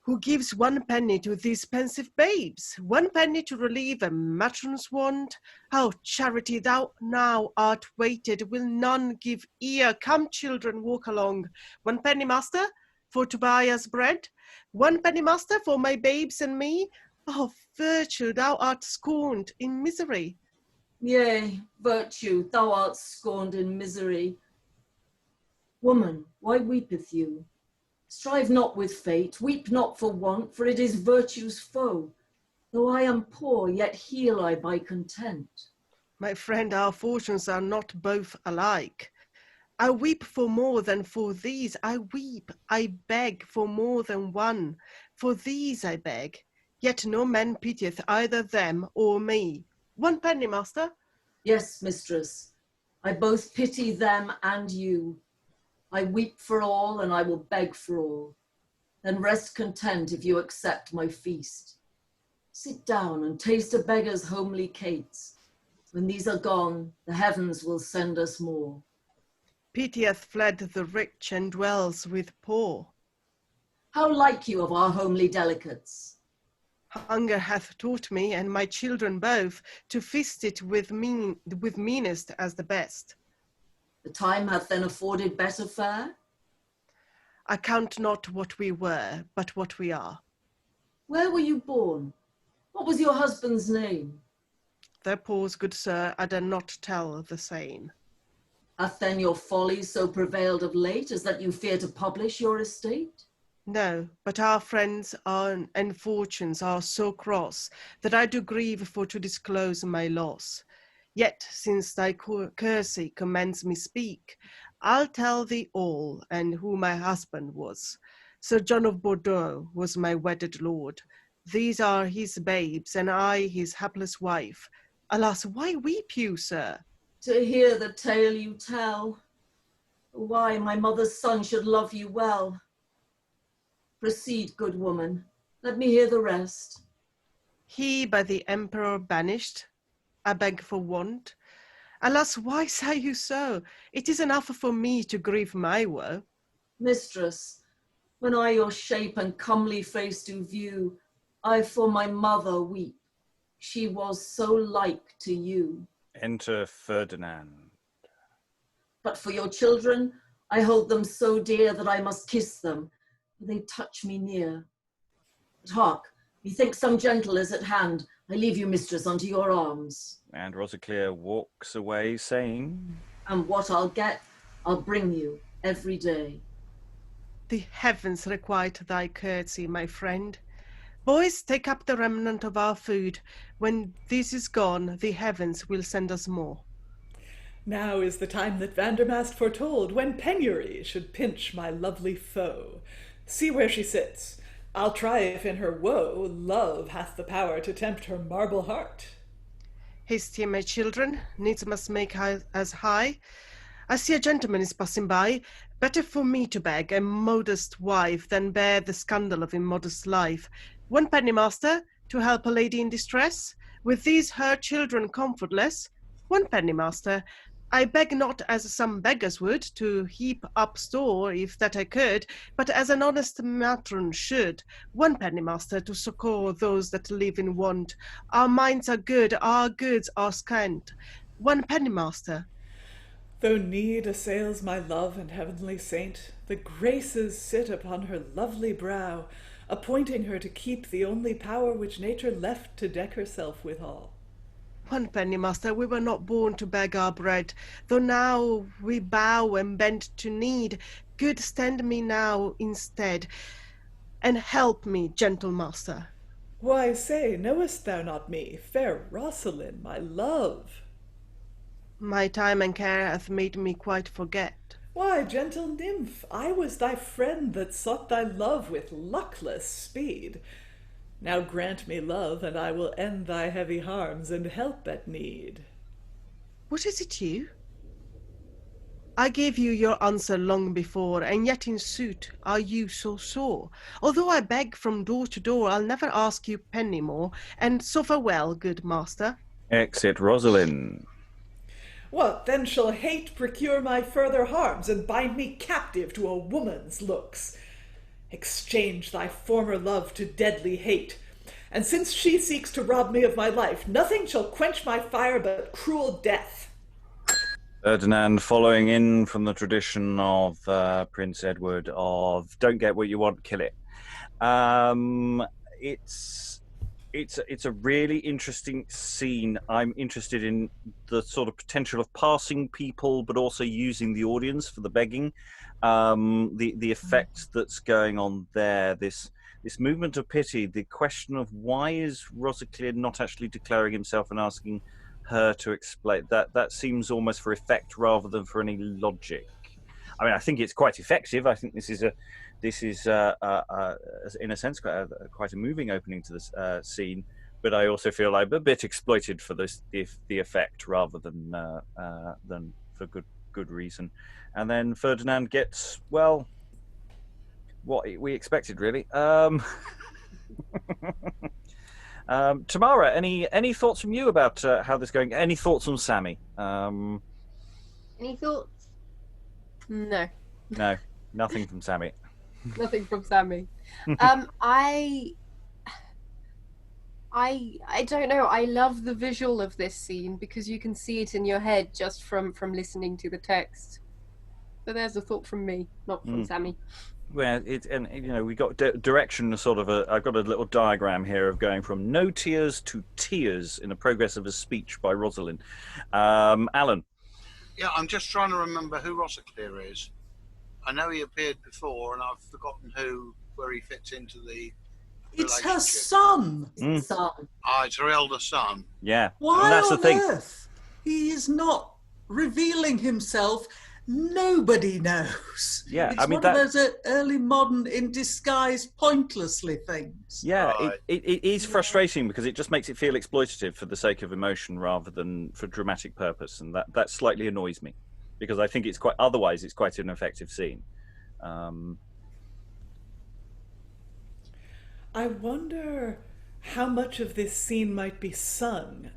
Who gives 1 penny to these pensive babes? 1 penny to relieve a matron's want? How charity thou now art weighted, will none give ear? Come children, walk along. 1 penny, master, for to buy us bread? 1 penny, master, for my babes and me? Oh, virtue, thou art scorned in misery. Yea, virtue, thou art scorned in misery. Woman, why weepeth you? Strive not with fate, weep not for want, for it is virtue's foe. Though I am poor, yet heal I by content. My friend, our fortunes are not both alike. I weep for more than for these. I weep, I beg for more than one. For these I beg, yet no man pitieth either them or me. 1 penny, master. Yes, mistress, I both pity them and you. I weep for all, and I will beg for all. Then rest content if you accept my feast. Sit down and taste a beggar's homely cates. When these are gone, the heavens will send us more. Pity hath fled the rich and dwells with poor. How like you of our homely delicates? Hunger hath taught me, and my children both, to feast it with meanest as the best. The time hath then afforded better fare? I count not what we were, but what we are. Where were you born? What was your husband's name? Their pause, good sir, I dare not tell the same. Hath then your folly so prevailed of late, as that you fear to publish your estate? No, but our friends and fortunes are so cross, that I do grieve for to disclose my loss. Yet, since thy courtesy commands me speak, I'll tell thee all, and who my husband was. Sir John of Bordeaux was my wedded lord. These are his babes, and I his hapless wife. Alas, why weep you, sir? To hear the tale you tell. Why my mother's son should love you well. Proceed, good woman. Let me hear the rest. He by the emperor banished, I beg for want. Alas, why say you so? It is enough for me to grieve my woe. Mistress, when I your shape and comely face do view, I for my mother weep. She was so like to you. Enter Ferdinand. But for your children, I hold them so dear that I must kiss them, for they touch me near. But hark, methinks some gentle is at hand. I leave you, mistress, unto your arms. And Rossaclere walks away, saying, And what I'll get, I'll bring you every day. The heavens requite thy courtesy, my friend. Boys, take up the remnant of our food. When this is gone, the heavens will send us more. Now is the time that Vandermast foretold, when penury should pinch my lovely foe. See where she sits. I'll try if in her woe love hath the power to tempt her marble heart. Haste ye, my children, needs must make as high. I see a gentleman is passing by. Better for me to beg a modest wife than bear the scandal of immodest life. 1 penny, master, to help a lady in distress, with these her children comfortless. 1 penny, master. I beg not as some beggars would, to heap up store, if that I could, but as an honest matron should. 1 penny, master, to succour those that live in want. Our minds are good, our goods are scant. 1 penny, master. Though need assails my love and heavenly saint, the graces sit upon her lovely brow, appointing her to keep the only power which nature left to deck herself withal. 1 penny, master, we were not born to beg our bread, though now we bow and bend to need. Good stand me now instead, and help me, gentle master. Why, say, knowest thou not me, fair Rossalin, my love? My time and care hath made me quite forget. Why, gentle nymph, I was thy friend that sought thy love with luckless speed. Now grant me love, and I will end thy heavy harms and help at need. What is it you? I gave you your answer long before, and yet in sooth are you so sore. Although I beg from door to door, I'll never ask you penny more, and so farewell, good master. Exit Rosalind. What, then shall hate procure my further harms, and bind me captive to a woman's looks? Exchange thy former love to deadly hate, and since she seeks to rob me of my life, nothing shall quench my fire but cruel death. Ferdinand, following in from the tradition of Prince Edward of "Don't get what you want, kill it." It's a really interesting scene. I'm interested in the sort of potential of passing people, but also using the audience for the begging. The effect that's going on there. This movement of pity. The question of why is Rossaclere not actually declaring himself and asking her to explain that seems almost for effect rather than for any logic. I mean, I think it's quite effective. I think this is in a sense quite a moving opening to this scene, but I also feel like a bit exploited for the effect rather than for good reason. And then Ferdinand gets, well, what we expected, really. Tamara, any thoughts from you about how this is going? Any thoughts on Sammy? Any thoughts? No. No, nothing from Sammy. Nothing from Sammy. I don't know. I love the visual of this scene because you can see it in your head just from listening to the text. So there's a thought from me, not from Sammy. Well, we got direction. I've got a little diagram here of going from no tears to tears in the progress of a speech by Rosalind. Alan. Yeah, I'm just trying to remember who Rossaclere is. I know he appeared before, and I've forgotten where he fits into the. It's her son. Son. It's her elder son. Yeah, Why and that's on the thing. earth he is not revealing himself? Nobody knows. Yeah, it's one of those early modern in disguise pointlessly things. Yeah, Right. it is frustrating because it just makes it feel exploitative for the sake of emotion rather than for dramatic purpose, and that slightly annoys me because I think it's quite an effective scene. I wonder how much of this scene might be sung.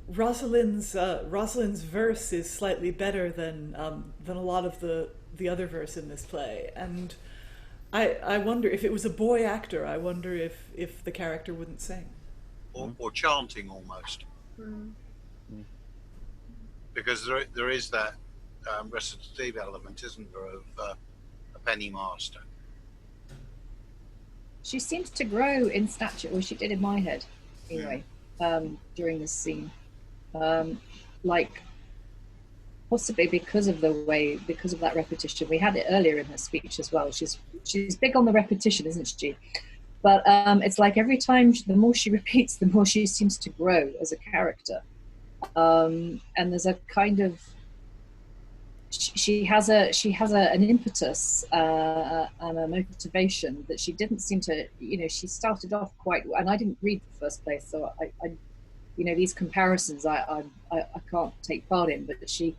Rosalind's verse is slightly better than a lot of the other verse in this play, and I wonder if it was a boy actor. I wonder if the character wouldn't sing, or chanting almost, because there is that recitative element, isn't there, of a penny master. She seems to grow in stature, or she did in my head, anyway, during this scene. Like possibly because of that repetition. We had it earlier in her speech as well. She's big on the repetition, isn't she? But it's like every time, the more she repeats, the more she seems to grow as a character. And there's a kind of she has an impetus and a motivation that she didn't seem to. She started off quite, and I didn't read the first place, so I these comparisons I can't take part in, but she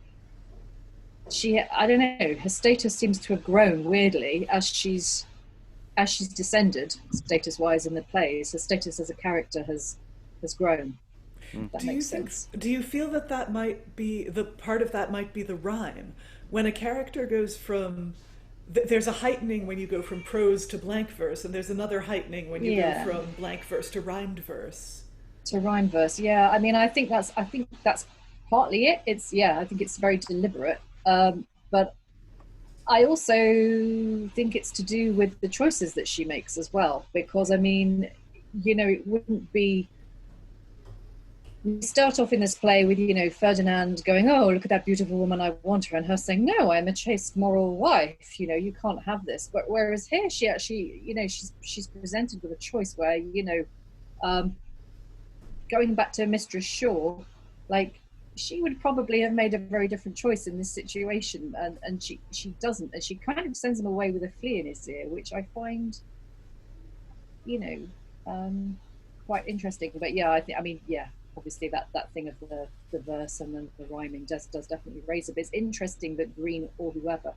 I don't know, her status seems to have grown weirdly as she's descended status wise in the plays. Her status as a character has grown. That makes sense. Do you feel that might be the part of that might be the rhyme? When a character goes from there's a heightening when you go from prose to blank verse, and there's another heightening when you go from blank verse to rhymed verse. To rhyme verse, yeah. I mean, I think that's partly it. I think it's very deliberate. But I also think it's to do with the choices that she makes as well. Because I mean, it wouldn't be. We start off in this play with Ferdinand going, "Oh, look at that beautiful woman, I want her," and her saying, "No, I'm a chaste, moral wife. You can't have this." But whereas here, she actually, she's presented with a choice where going back to Mistress Shaw, like she would probably have made a very different choice in this situation, and she doesn't, and she kind of sends him away with a flea in his ear, which I find, quite interesting. But yeah, obviously that thing of the verse and then the rhyming does definitely raise it. But it's interesting that Green or whoever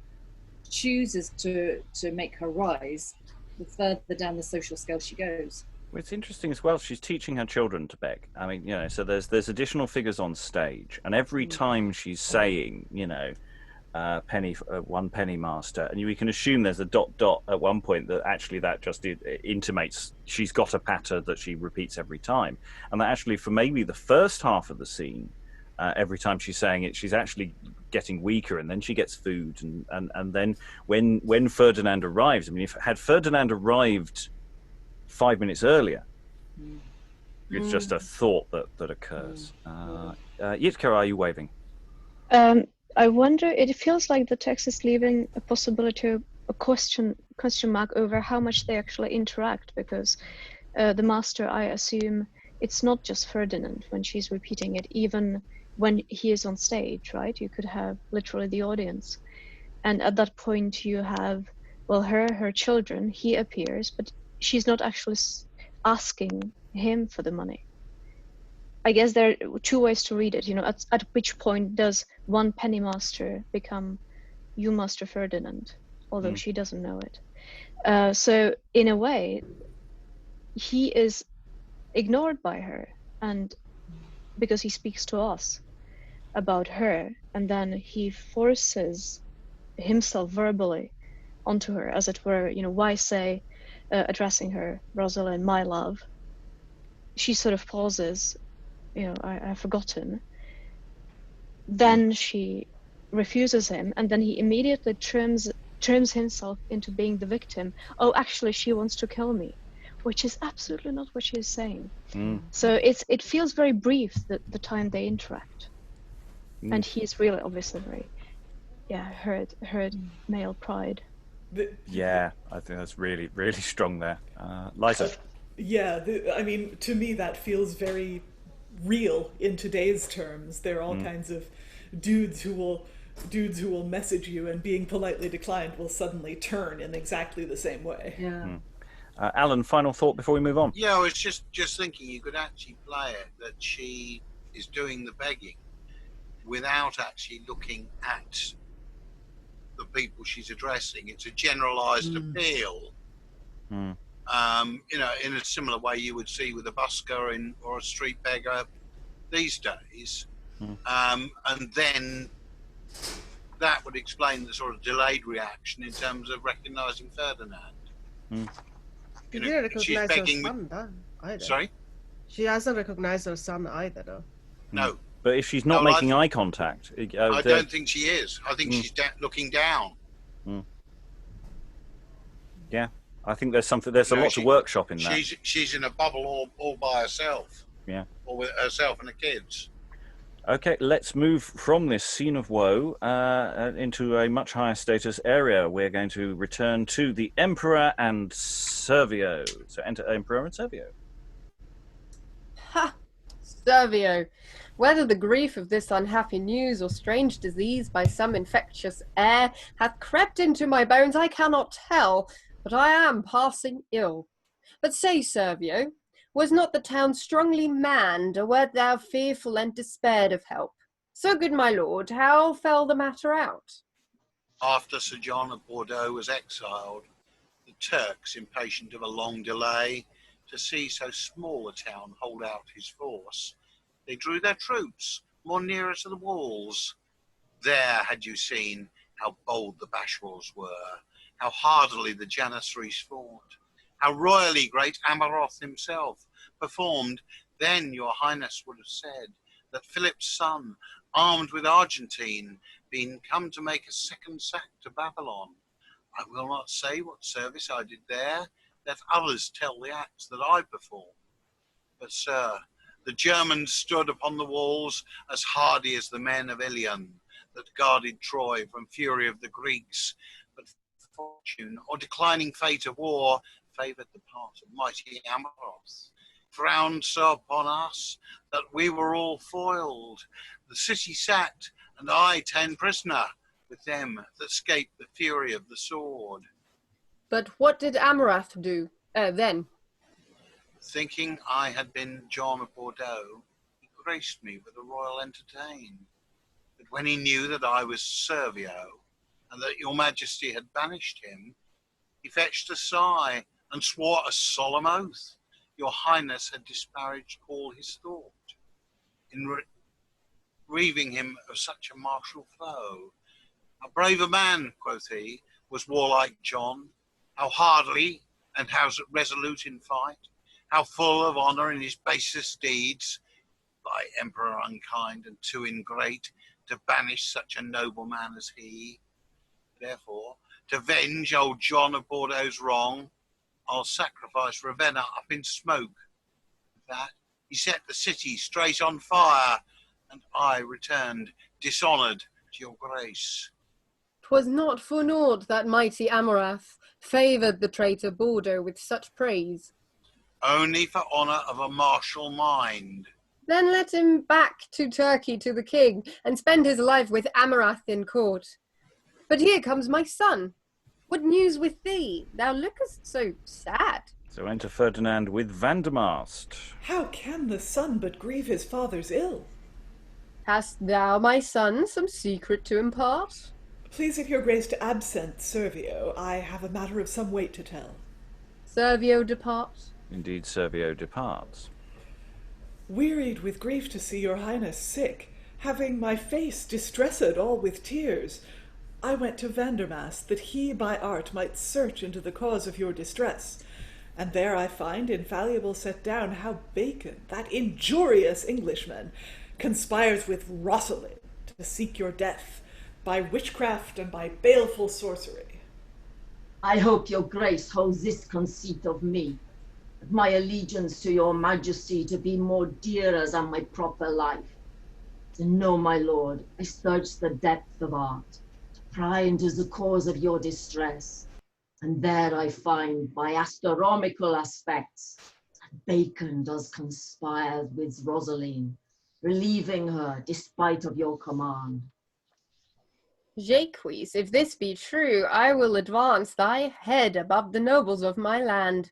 chooses to make her rise the further down the social scale she goes. Well, it's interesting as well. She's teaching her children to beg. I mean, so there's additional figures on stage, and every time she's saying, penny, 1 penny master, and we can assume there's a ... at one point that actually that just intimates she's got a patter that she repeats every time, and that actually for maybe the first half of the scene, every time she's saying it, she's actually getting weaker, and then she gets food, and then when Ferdinand arrives, I mean, had Ferdinand arrived 5 minutes earlier, it's just a thought that occurs. Jitka, are you waving? I wonder, it feels like the text is leaving a possibility, a question mark over how much they actually interact, because the master, I assume, it's not just Ferdinand when she's repeating it, even when he is on stage, right? You could have literally the audience. And at that point you have, well, her children, he appears, but she's not actually asking him for the money. I guess there are two ways to read it, at which point does 1 penny master become you Master Ferdinand, although she doesn't know it. So in a way, he is ignored by her, and because he speaks to us about her, and then he forces himself verbally onto her, as it were, why say, addressing her, Rossalin, my love. She sort of pauses, I've forgotten. Then she refuses him, and then he immediately turns himself into being the victim. Oh, actually, she wants to kill me, which is absolutely not what she is saying. So it feels very brief, the time they interact. And he's really obviously very, hurt male pride. Yeah, I think that's really, really strong there. Liza? I mean, to me that feels very real in today's terms. There are all kinds of dudes who will message you, and being politely declined will suddenly turn in exactly the same way. Yeah. Alan, final thought before we move on? Yeah, I was just thinking you could actually play it that she is doing the begging without actually looking at the people she's addressing. It's a generalized appeal. In a similar way you would see with a busker or a street beggar these days. And then that would explain the sort of delayed reaction in terms of recognizing Ferdinand. She didn't recognize her son either. Sorry? She hasn't recognized her son either, though. No. But if she's not making eye contact... I don't think she is. I think she's looking down. Yeah, I think there's a lot to workshop in that. She's in a bubble all by herself. Yeah. Or with herself and the kids. Okay, let's move from this scene of woe into a much higher status area. We're going to return to the Emperor and Servio. So enter Emperor and Servio. Ha! Servio. Whether the grief of this unhappy news or strange disease by some infectious air hath crept into my bones, I cannot tell, but I am passing ill. But say, Servio, was not the town strongly manned, or wert thou fearful and despaired of help? So, good my lord, how fell the matter out? After Sir John of Bordeaux was exiled, the Turks, impatient of a long delay, to see so small a town hold out his force, they drew their troops more nearer to the walls. There had you seen how bold the Bashwals were, how hardily the Janissaries fought, how royally great Asteroth himself performed. Then your highness would have said that Philip's son, armed with Argentine, been come to make a second sack to Babylon. I will not say what service I did there, let others tell the acts that I performed. But, sir, the Germans stood upon the walls as hardy as the men of Ilion that guarded Troy from fury of the Greeks. But fortune or declining fate of war favoured the part of mighty Asteroth. Frowned so upon us that we were all foiled. The city sat, and I ta'en prisoner with them that 'scaped the fury of the sword. But what did Asteroth do then? Thinking I had been John of Bordeaux, he graced me with a royal entertain. But when he knew that I was Servio, and that your majesty had banished him, he fetched a sigh and swore a solemn oath your highness had disparaged all his thought, in reaving him of such a martial foe. A braver man, quoth he, was warlike John, how hardly and how resolute in fight, how full of honour in his basest deeds, thy emperor unkind and too ingrate to banish such a noble man as he. Therefore, to venge old John of Bordeaux's wrong, I'll sacrifice Ravenna up in smoke. With that, he set the city straight on fire, and I returned dishonoured to your grace. 'Twas not for naught that mighty Amurath favoured the traitor Bordeaux with such praise. Only for honour of a martial mind. Then let him back to Turkey to the king, and spend his life with Amurath in court. But here comes my son. What news with thee? Thou lookest so sad. So enter Ferdinand with Vandermast. How can the son but grieve his father's ill? Hast thou, my son, some secret to impart? Please if your grace to absent Servio, I have a matter of some weight to tell. Servio depart. Indeed, Servio departs. Wearied with grief to see your highness sick, having my face distressed all with tears, I went to Vandermast, that he by art might search into the cause of your distress. And there I find infallible set down how Bacon, that injurious Englishman, conspires with Rossalin to seek your death, by witchcraft and by baleful sorcery. I hope your grace holds this conceit of me, that my allegiance to your majesty to be more dearer than my proper life. To know, my lord, I search the depth of art, to pry into the cause of your distress, and there I find, by astronomical aspects, that Bacon does conspire with Rossalin, relieving her despite of your command. Jacques, if this be true, I will advance thy head above the nobles of my land.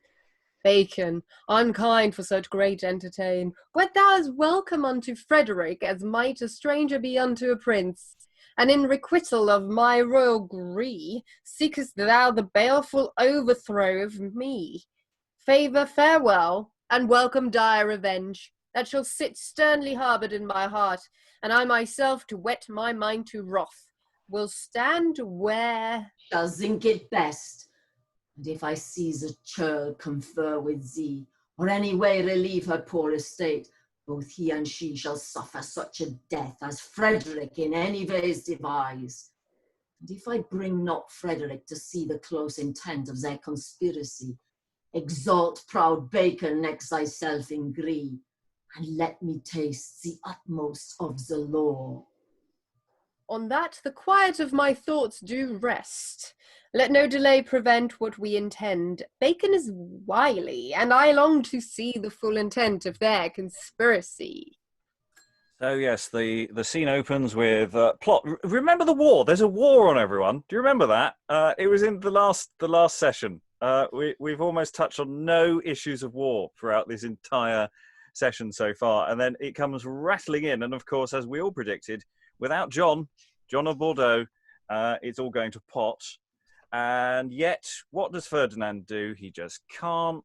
Bacon, unkind for such great entertain, wert thou as welcome unto Frederick as might a stranger be unto a prince. And in requital of my royal gree, seekest thou the baleful overthrow of me. Favour farewell, and welcome dire revenge, that shall sit sternly harboured in my heart, and I myself, to whet my mind to wrath, will stand where... Shall think it best, and if I see the churl confer with thee, or any way relieve her poor estate, both he and she shall suffer such a death as Frederick in any ways devise. And if I bring not Frederick to see the close intent of their conspiracy, exalt proud Bacon next thyself in gree, and let me taste the utmost of the law. On that the quiet of my thoughts do rest. Let no delay prevent what we intend. Bacon is wily, and I long to see the full intent of their conspiracy. So yes, the scene opens with plot. Remember the war? There's a war on, everyone. Do you remember that? It was in the last session. We've almost touched on no issues of war throughout this entire session so far, and then it comes rattling in. And of course, as we all predicted, without John of Bordeaux, it's all going to pot. And yet, what does Ferdinand do? He just can't.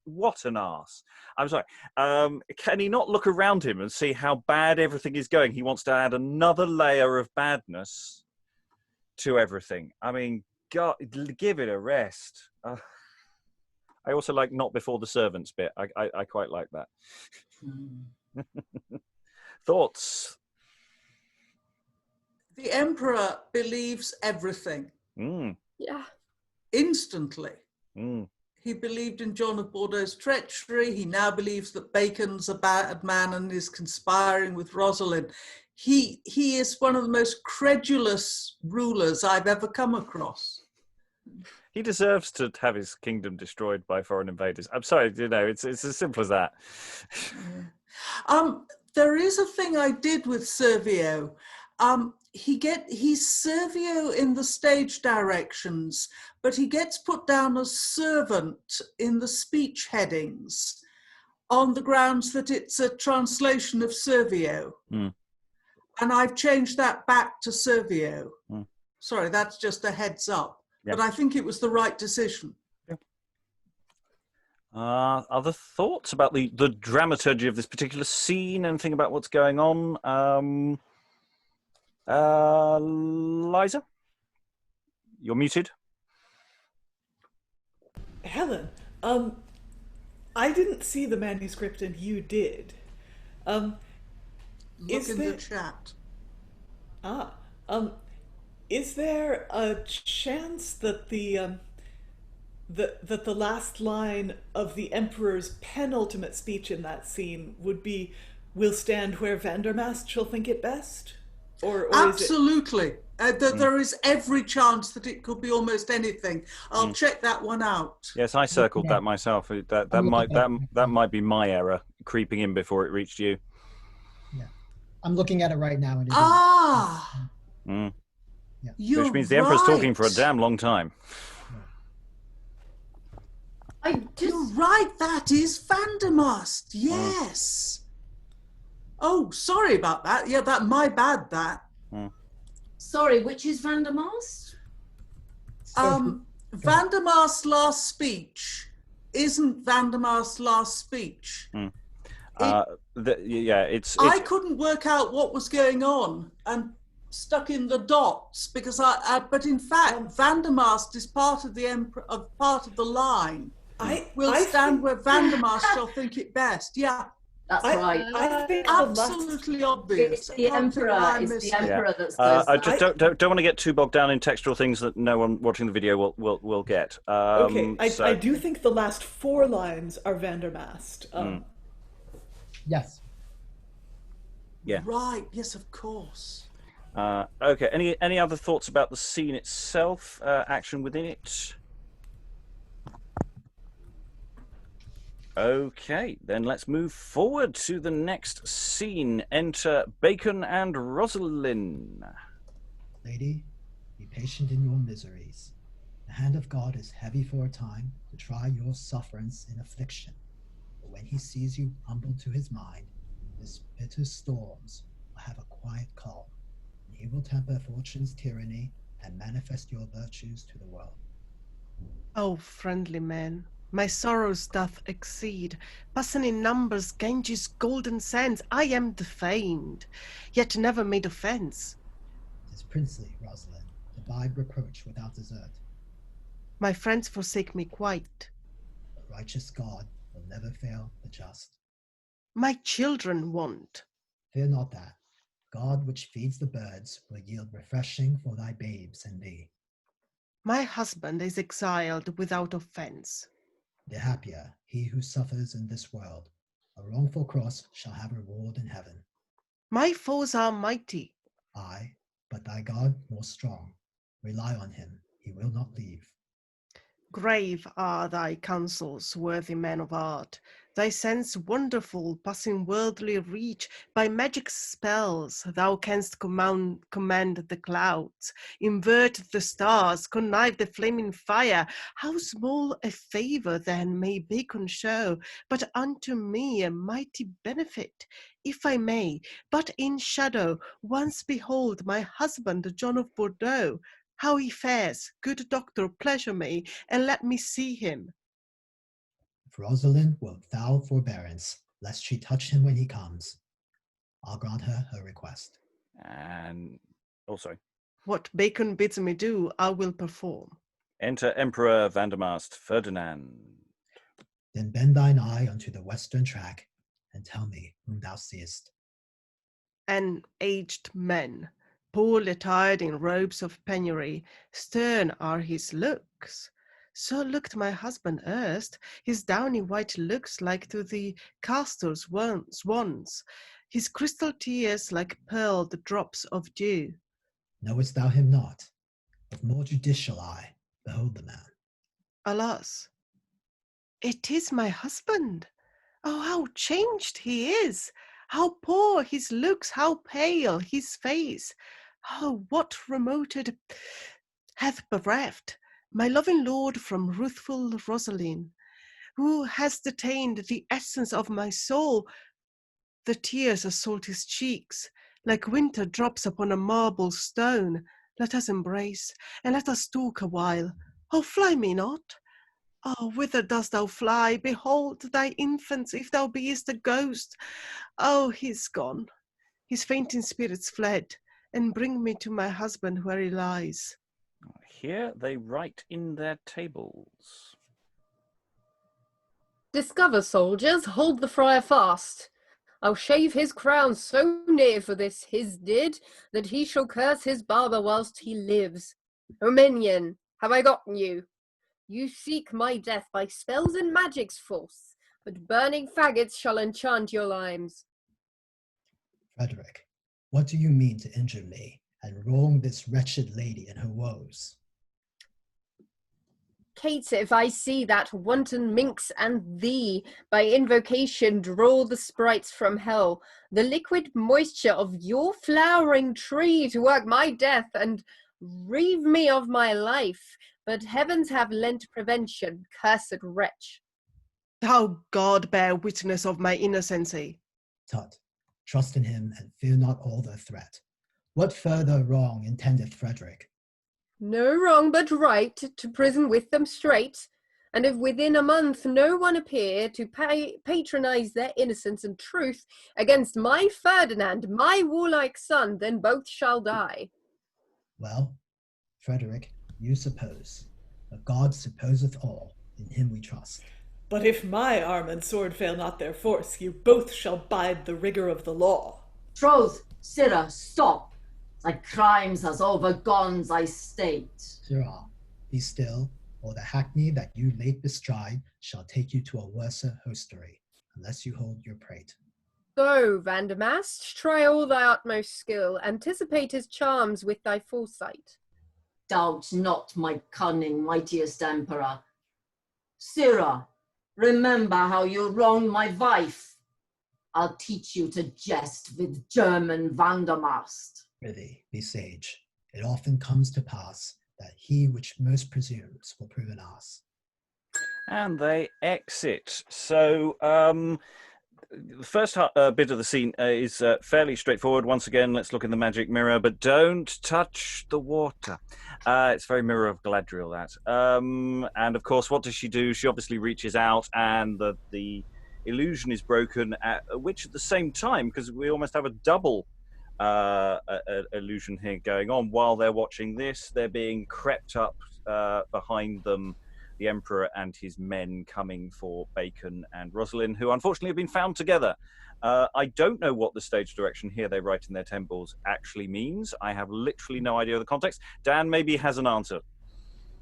What an arse. I'm sorry. Can he not look around him and see how bad everything is going? He wants to add another layer of badness to everything. I mean, God, give it a rest. I also like not before the servants bit. I quite like that. Thoughts? The emperor believes everything. Yeah. Instantly. He believed in John of Bordeaux's treachery. He now believes that Bacon's a bad man and is conspiring with Rossalin. He is one of the most credulous rulers I've ever come across. He deserves to have his kingdom destroyed by foreign invaders. I'm sorry, it's as simple as that. There is a thing I did with Servio. He's Servio in the stage directions, but he gets put down as servant in the speech headings. on the grounds that it's a translation of Servio. Mm. And I've changed that back to Servio. Mm. Sorry, that's just a heads up. Yep. But I think it was the right decision. Other thoughts about the dramaturgy of this particular scene? Anything about what's going on? Liza? You're muted. Helen, I didn't see the manuscript and you did. Look in the chat. Is there a chance that the last line of the Emperor's penultimate speech in that scene would be, "We'll stand where Vandermast shall think it best"? Or Absolutely. There is every chance that it could be almost anything. I'll check that one out. Yes, I circled that myself. That might be my error creeping in before it reached you. Yeah, I'm looking at it right now. And Mm. Yeah. Which means the Emperor's talking for a damn long time. You're right, that is Vandermast. Yes. Oh, sorry about that. Yeah, my bad, that. Sorry, which is Vandermast? Vandermast's last speech isn't Vandermast's last speech. It's I couldn't work out what was going on and stuck in the dots because but in fact, Vandermast is part of the part of the line. We'll stand where Vandermast shall think it best. Yeah. That's right. I think absolutely obvious. It's the Emperor. It's the Emperor that's. I just don't want to get too bogged down in textual things that no one watching the video will get. Okay, I do think the last 4 lines are Vandermast. Yes. Yeah. Right. Yes, of course. Okay. Any other thoughts about the scene itself? Action within it. Okay, then let's move forward to the next scene. Enter Bacon and Rossalin. Lady, be patient in your miseries. The hand of God is heavy for a time to try your sufferance in affliction. But when he sees you humbled to his mind, his bitter storms will have a quiet calm, and he will temper fortune's tyranny and manifest your virtues to the world. Oh, friendly man, my sorrows doth exceed. Passing in numbers Ganges' golden sands, I am defamed, yet never made offence. 'Tis princely, Rosalind, to bide reproach without desert. My friends forsake me quite. The righteous God will never fail the just. My children want. Fear not that. God which feeds the birds will yield refreshing for thy babes and thee. My husband is exiled without offence. The happier he who suffers in this world. A wrongful cross shall have reward in heaven. My foes are mighty. Aye, but thy God more strong. Rely on him, he will not leave. Grave are thy counsels, worthy man of art. Thy sense wonderful, passing worldly reach. By magic spells thou canst command the clouds, invert the stars, connive the flaming fire. How small a favour then may Bacon show, but unto me a mighty benefit, if I may, but in shadow, once behold my husband John of Bordeaux. How he fares, good doctor, pleasure me, and let me see him. If Rosalind will vow forbearance, lest she touch him when he comes, I'll grant her request. And also, what Bacon bids me do, I will perform. Enter Emperor Vandermast Ferdinand. Then bend thine eye unto the western track, and tell me whom thou seest. An aged man, poorly attired in robes of penury, stern are his looks. So looked my husband erst, his downy white looks like to the castors' swans, his crystal tears like pearled drops of dew. Knowest thou him not? With more judicial eye, behold the man. Alas, it is my husband. Oh, how changed he is! How poor his looks, how pale his face! Oh, what remoted hath bereft my loving lord from ruthful Rossalin? who has detained the essence of my soul. The tears assault his cheeks, like winter drops upon a marble stone. Let us embrace, and let us talk a while. Oh, fly me not. Oh, whither dost thou fly? Behold thy infants, if thou beest a ghost. Oh, he's gone. His fainting spirits fled, and bring me to my husband where he lies. Here they write in their tables. Discover, soldiers, hold the friar fast. I'll shave his crown so near for this his did, that he shall curse his barber whilst he lives. O minion, have I gotten you? You seek my death by spells and magic's force, but burning faggots shall enchant your limes. Frederick, what do you mean to injure me and wrong this wretched lady in her woes? Caitiff, I see that wanton minx and thee by invocation draw the sprites from hell, the liquid moisture of your flowering tree to work my death and reave me of my life, but heavens have lent prevention, cursed wretch. Thou God bear witness of my innocency. Tut, trust in him and fear not all their threat. What further wrong intendeth Frederick? No wrong but right, to prison with them straight, and if within a month no one appear to patronize their innocence and truth against my Ferdinand, my warlike son, then both shall die. Well, Frederick, you suppose, but God supposeth all, in him we trust. But if my arm and sword fail not their force, you both shall bide the rigour of the law. Troth, sirrah, stop. Thy crimes has overgone thy state. Sirrah, be still, or the hackney that you late bestride shall take you to a worser hostery, unless you hold your prate. Go, Vandermast, try all thy utmost skill, anticipate his charms with thy foresight. Doubt not my cunning, mightiest emperor. Sirrah, remember how you wronged my wife. I'll teach you to jest with German Vandermast. Prithee, be sage. It often comes to pass that he which most presumes will prove an ass. And they exit. So the first bit of the scene is fairly straightforward. Once again, let's look in the magic mirror, but don't touch the water. It's very Mirror of Galadriel, that. And of course, what does she do? She obviously reaches out, and the illusion is broken, which at the same time, because we almost have a double illusion here going on. While they're watching this, they're being crept up behind them, the Emperor and his men coming for Bacon and Rossalin, who unfortunately have been found together. I don't know what the stage direction here they write in their temples actually means. I have literally no idea of the context. Dan maybe has an answer.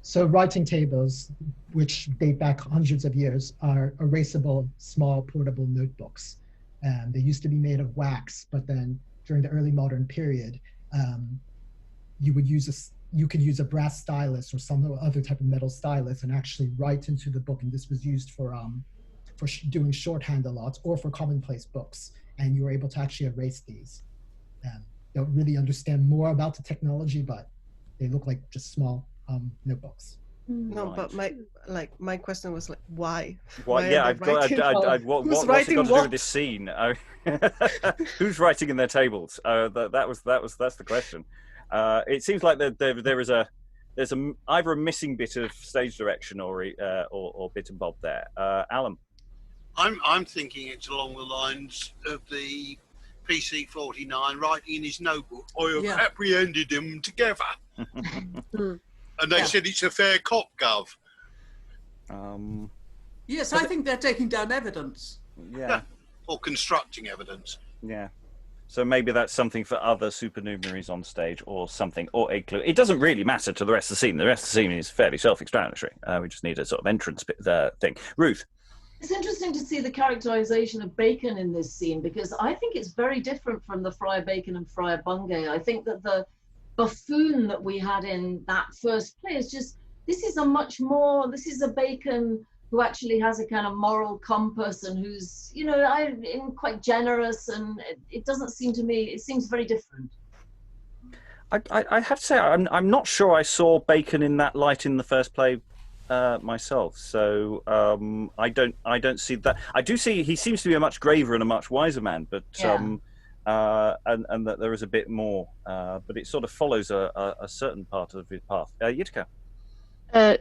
So writing tables, which date back hundreds of years, are erasable, small, portable notebooks. They used to be made of wax, but then during the early modern period, you could use a brass stylus or some other type of metal stylus and actually write into the book. And this was used for doing shorthand a lot, or for commonplace books. And you were able to actually erase these. Don't really understand more about the technology, but they look like just small notebooks. No, Right. but my question was like, why? Well, Why yeah, are they writing? what's it got to do with this scene? Who's writing in their tables? That's the question. It seems like there's either a missing bit of stage direction or bit and bob there. Alan, I'm thinking it's along the lines of the PC-49 writing in his notebook, I have apprehended them together. And they said it's a fair cop, Gov. Yes, I think they're taking down evidence. Yeah. Or constructing evidence. Yeah. So maybe that's something for other supernumeraries on stage or something, or a clue. It doesn't really matter to the rest of the scene. The rest of the scene is fairly self-explanatory. We just need a sort of entrance thing. Ruth? It's interesting to see the characterization of Bacon in this scene, because I think it's very different from the Friar Bacon and Friar Bungay. I think that the buffoon that we had in that first play is just, this is a Bacon who actually has a kind of moral compass and who's, quite generous, and it doesn't seem to me, it seems very different. I have to say, I'm not sure I saw Bacon in that light in the first play myself, so I don't see that. I do see he seems to be a much graver and a much wiser man, but and that there is a bit more, but it sort of follows a certain part of his path. Jitka.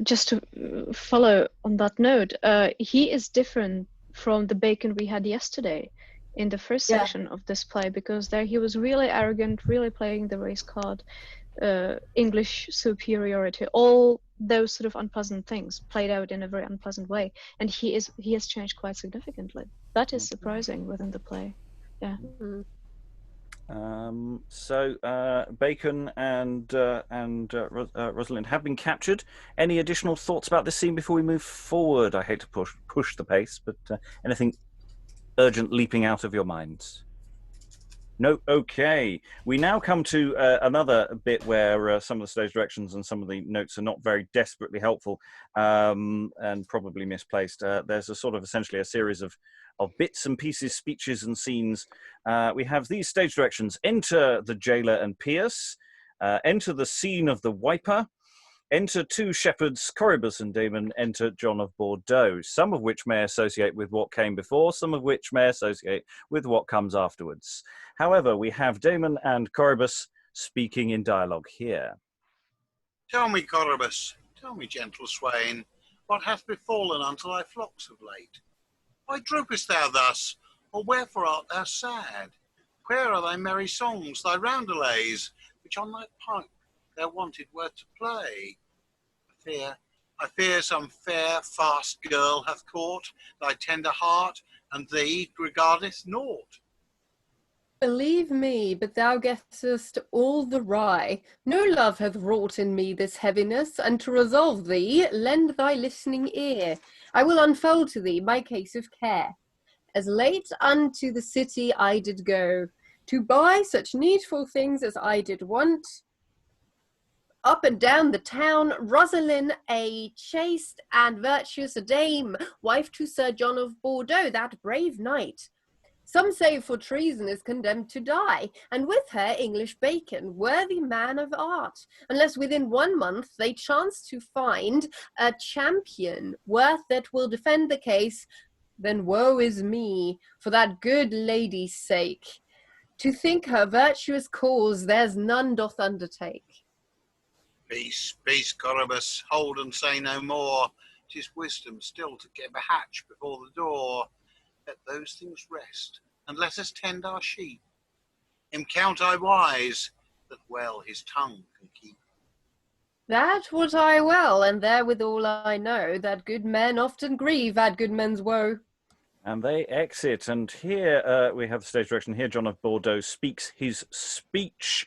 Just to follow on that note, he is different from the Bacon we had yesterday in the first section of this play, because there he was really arrogant, really playing the race card, English superiority, all those sort of unpleasant things played out in a very unpleasant way, and he has changed quite significantly. That is surprising within the play. Yeah. So Bacon and Rosalind have been captured. Any additional thoughts about this scene before we move forward? I hate to push the pace, but anything urgent leaping out of your minds? No. Okay. We now come to another bit where some of the stage directions and some of the notes are not very desperately helpful, and probably misplaced. There's a sort of essentially a series of bits and pieces, speeches and scenes. We have these stage directions: enter the jailer and Perce, enter the scene of the wiper, enter two shepherds, Coribus and Damon, enter John of Bordeaux, some of which may associate with what came before, some of which may associate with what comes afterwards. However, we have Damon and Coribus speaking in dialogue here. Tell me, Coribus, tell me, gentle swain, what hath befallen unto thy flocks of late? Why droopest thou thus, or wherefore art thou sad? Where are thy merry songs, thy roundelays, which on thy pipe thou wanted were to play? I fear some fair, fast girl hath caught thy tender heart, and thee regardeth naught. Believe me, but thou guessest all the wry. No love hath wrought in me this heaviness, and to resolve thee, lend thy listening ear. I will unfold to thee my case of care. As late unto the city I did go, to buy such needful things as I did want. Up and down the town, Rossalin, a chaste and virtuous dame, wife to Sir John of Bordeaux, that brave knight. Some say for treason is condemned to die, and with her English Bacon, worthy man of art, unless within 1 month they chance to find a champion worth that will defend the case, then woe is me, for that good lady's sake. To think her virtuous cause there's none doth undertake. Peace, peace, Coribus, hold and say no more. 'Tis wisdom still to keep a hatch before the door. Let those things rest, and let us tend our sheep. Him count I wise, that well his tongue can keep. That would I well, and therewithal I know, that good men often grieve at good men's woe. And they exit, and here we have the stage direction. Here John of Bordeaux speaks his speech.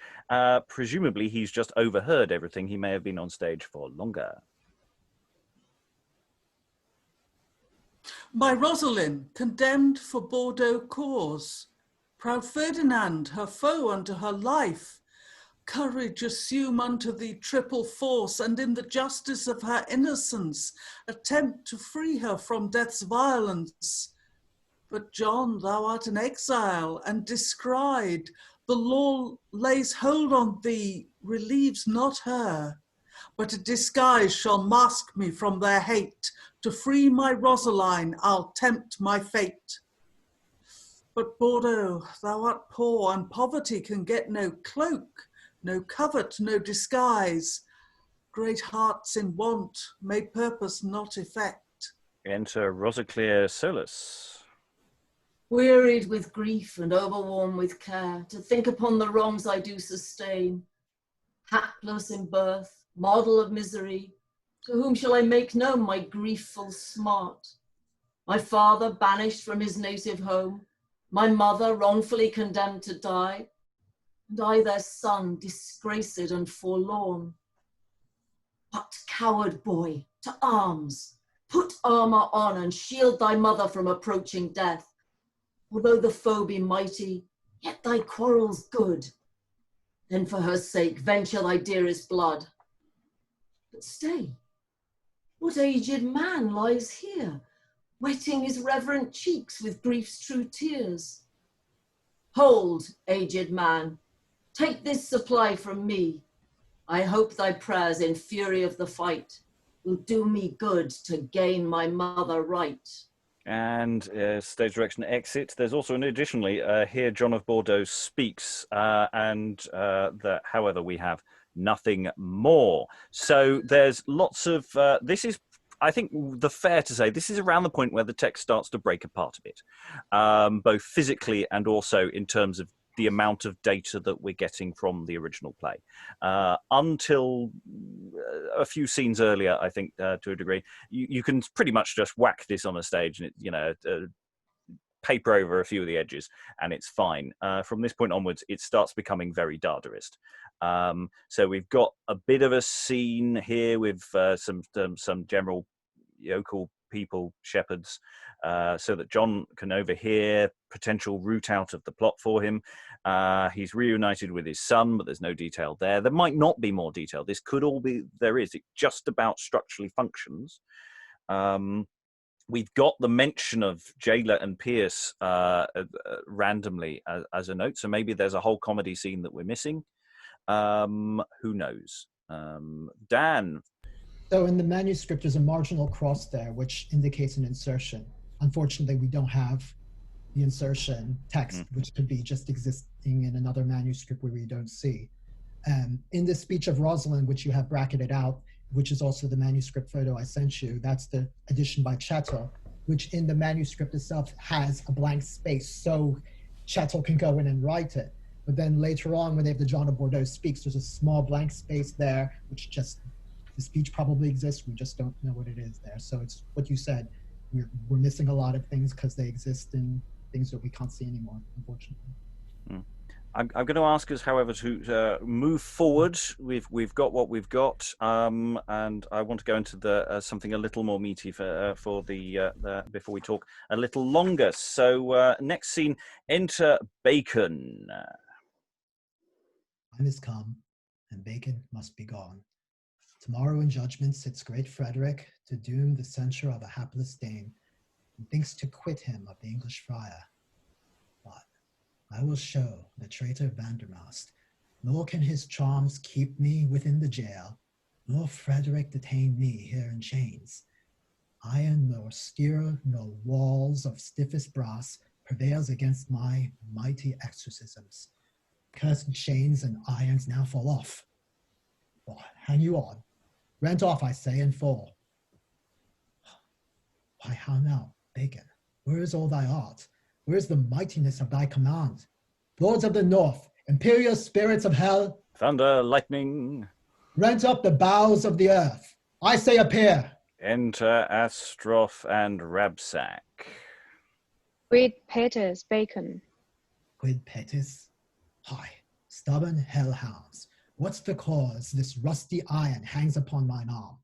Presumably he's just overheard everything. He may have been on stage for longer. My Rosalind, condemned for Bordeaux cause, proud Ferdinand, her foe unto her life, courage assume unto thee triple force, and in the justice of her innocence, attempt to free her from death's violence. But John, thou art an exile and descried, the law lays hold on thee, relieves not her, but a disguise shall mask me from their hate. To free my Rosaline, I'll tempt my fate. But Bordeaux, thou art poor, and poverty can get no cloak, no covert, no disguise. Great hearts in want may purpose not effect. Enter Rossaclere Solus. Wearied with grief and overworn with care, to think upon the wrongs I do sustain. Hapless in birth, model of misery, to whom shall I make known my griefful smart? My father banished from his native home, my mother wrongfully condemned to die, and I their son disgraced and forlorn. But coward boy, to arms, put armor on and shield thy mother from approaching death. Although the foe be mighty, yet thy quarrel's good. Then for her sake venture thy dearest blood. But stay, what aged man lies here, wetting his reverent cheeks with grief's true tears? Hold, aged man, take this supply from me. I hope thy prayers in fury of the fight will do me good to gain my mother right. And stage direction exit. There's also additionally here John of Bordeaux speaks, however, we have nothing more. So there's lots of this is, I think, fair to say this is around the point where the text starts to break apart a bit, both physically and also in terms of the amount of data that we're getting from the original play. Until a few scenes earlier, I think, to a degree, you can pretty much just whack this on a stage and, paper over a few of the edges and it's fine. From this point onwards, it starts becoming very Dadaist. So we've got a bit of a scene here with some general yokel people, shepherds, so that John can overhear potential route out of the plot for him. He's reunited with his son, but there's no detail there. There might not be more detail. This could all be, there is. It just about structurally functions. We've got the mention of Jailer and Perce randomly as a note, so maybe there's a whole comedy scene that we're missing. Who knows? Dan? So in the manuscript, there's a marginal cross there, which indicates an insertion. Unfortunately, we don't have the insertion text, which could be just existing in another manuscript where we don't see. In the speech of Rossalin, which you have bracketed out, which is also the manuscript photo I sent you, that's the edition by Chattel, which in the manuscript itself has a blank space, so Chattel can go in and write it. But then later on, when they have the John of Bordeaux speaks, there's a small blank space there, which just, the speech probably exists, we just don't know what it is there. So it's what you said, we're missing a lot of things because they exist in things that we can't see anymore, unfortunately. I'm going to ask us, however, to move forward. We've got what we've got, and I want to go into the something a little more meaty for the before we talk a little longer. So next scene, enter Bacon. Time is come, and Bacon must be gone. Tomorrow in judgment sits great Frederick to doom the censure of a hapless dame, and thinks to quit him of the English friar. But I will show the traitor Vandermast, nor can his charms keep me within the jail, nor Frederick detain me here in chains. Iron nor steel nor walls of stiffest brass prevails against my mighty exorcisms. Cursed chains and irons now fall off. Oh, hang you on. Rent off, I say, and fall. Why, how now, Bacon? Where is all thy art? Where is the mightiness of thy command? Lords of the North, imperial spirits of hell, thunder, lightning, rent up the bowels of the earth. I say appear. Enter Asteroth and Rabsacke. Quid Petis, Bacon. Quid Petis? Hi, stubborn hellhounds. What's the cause this rusty iron hangs upon mine arm?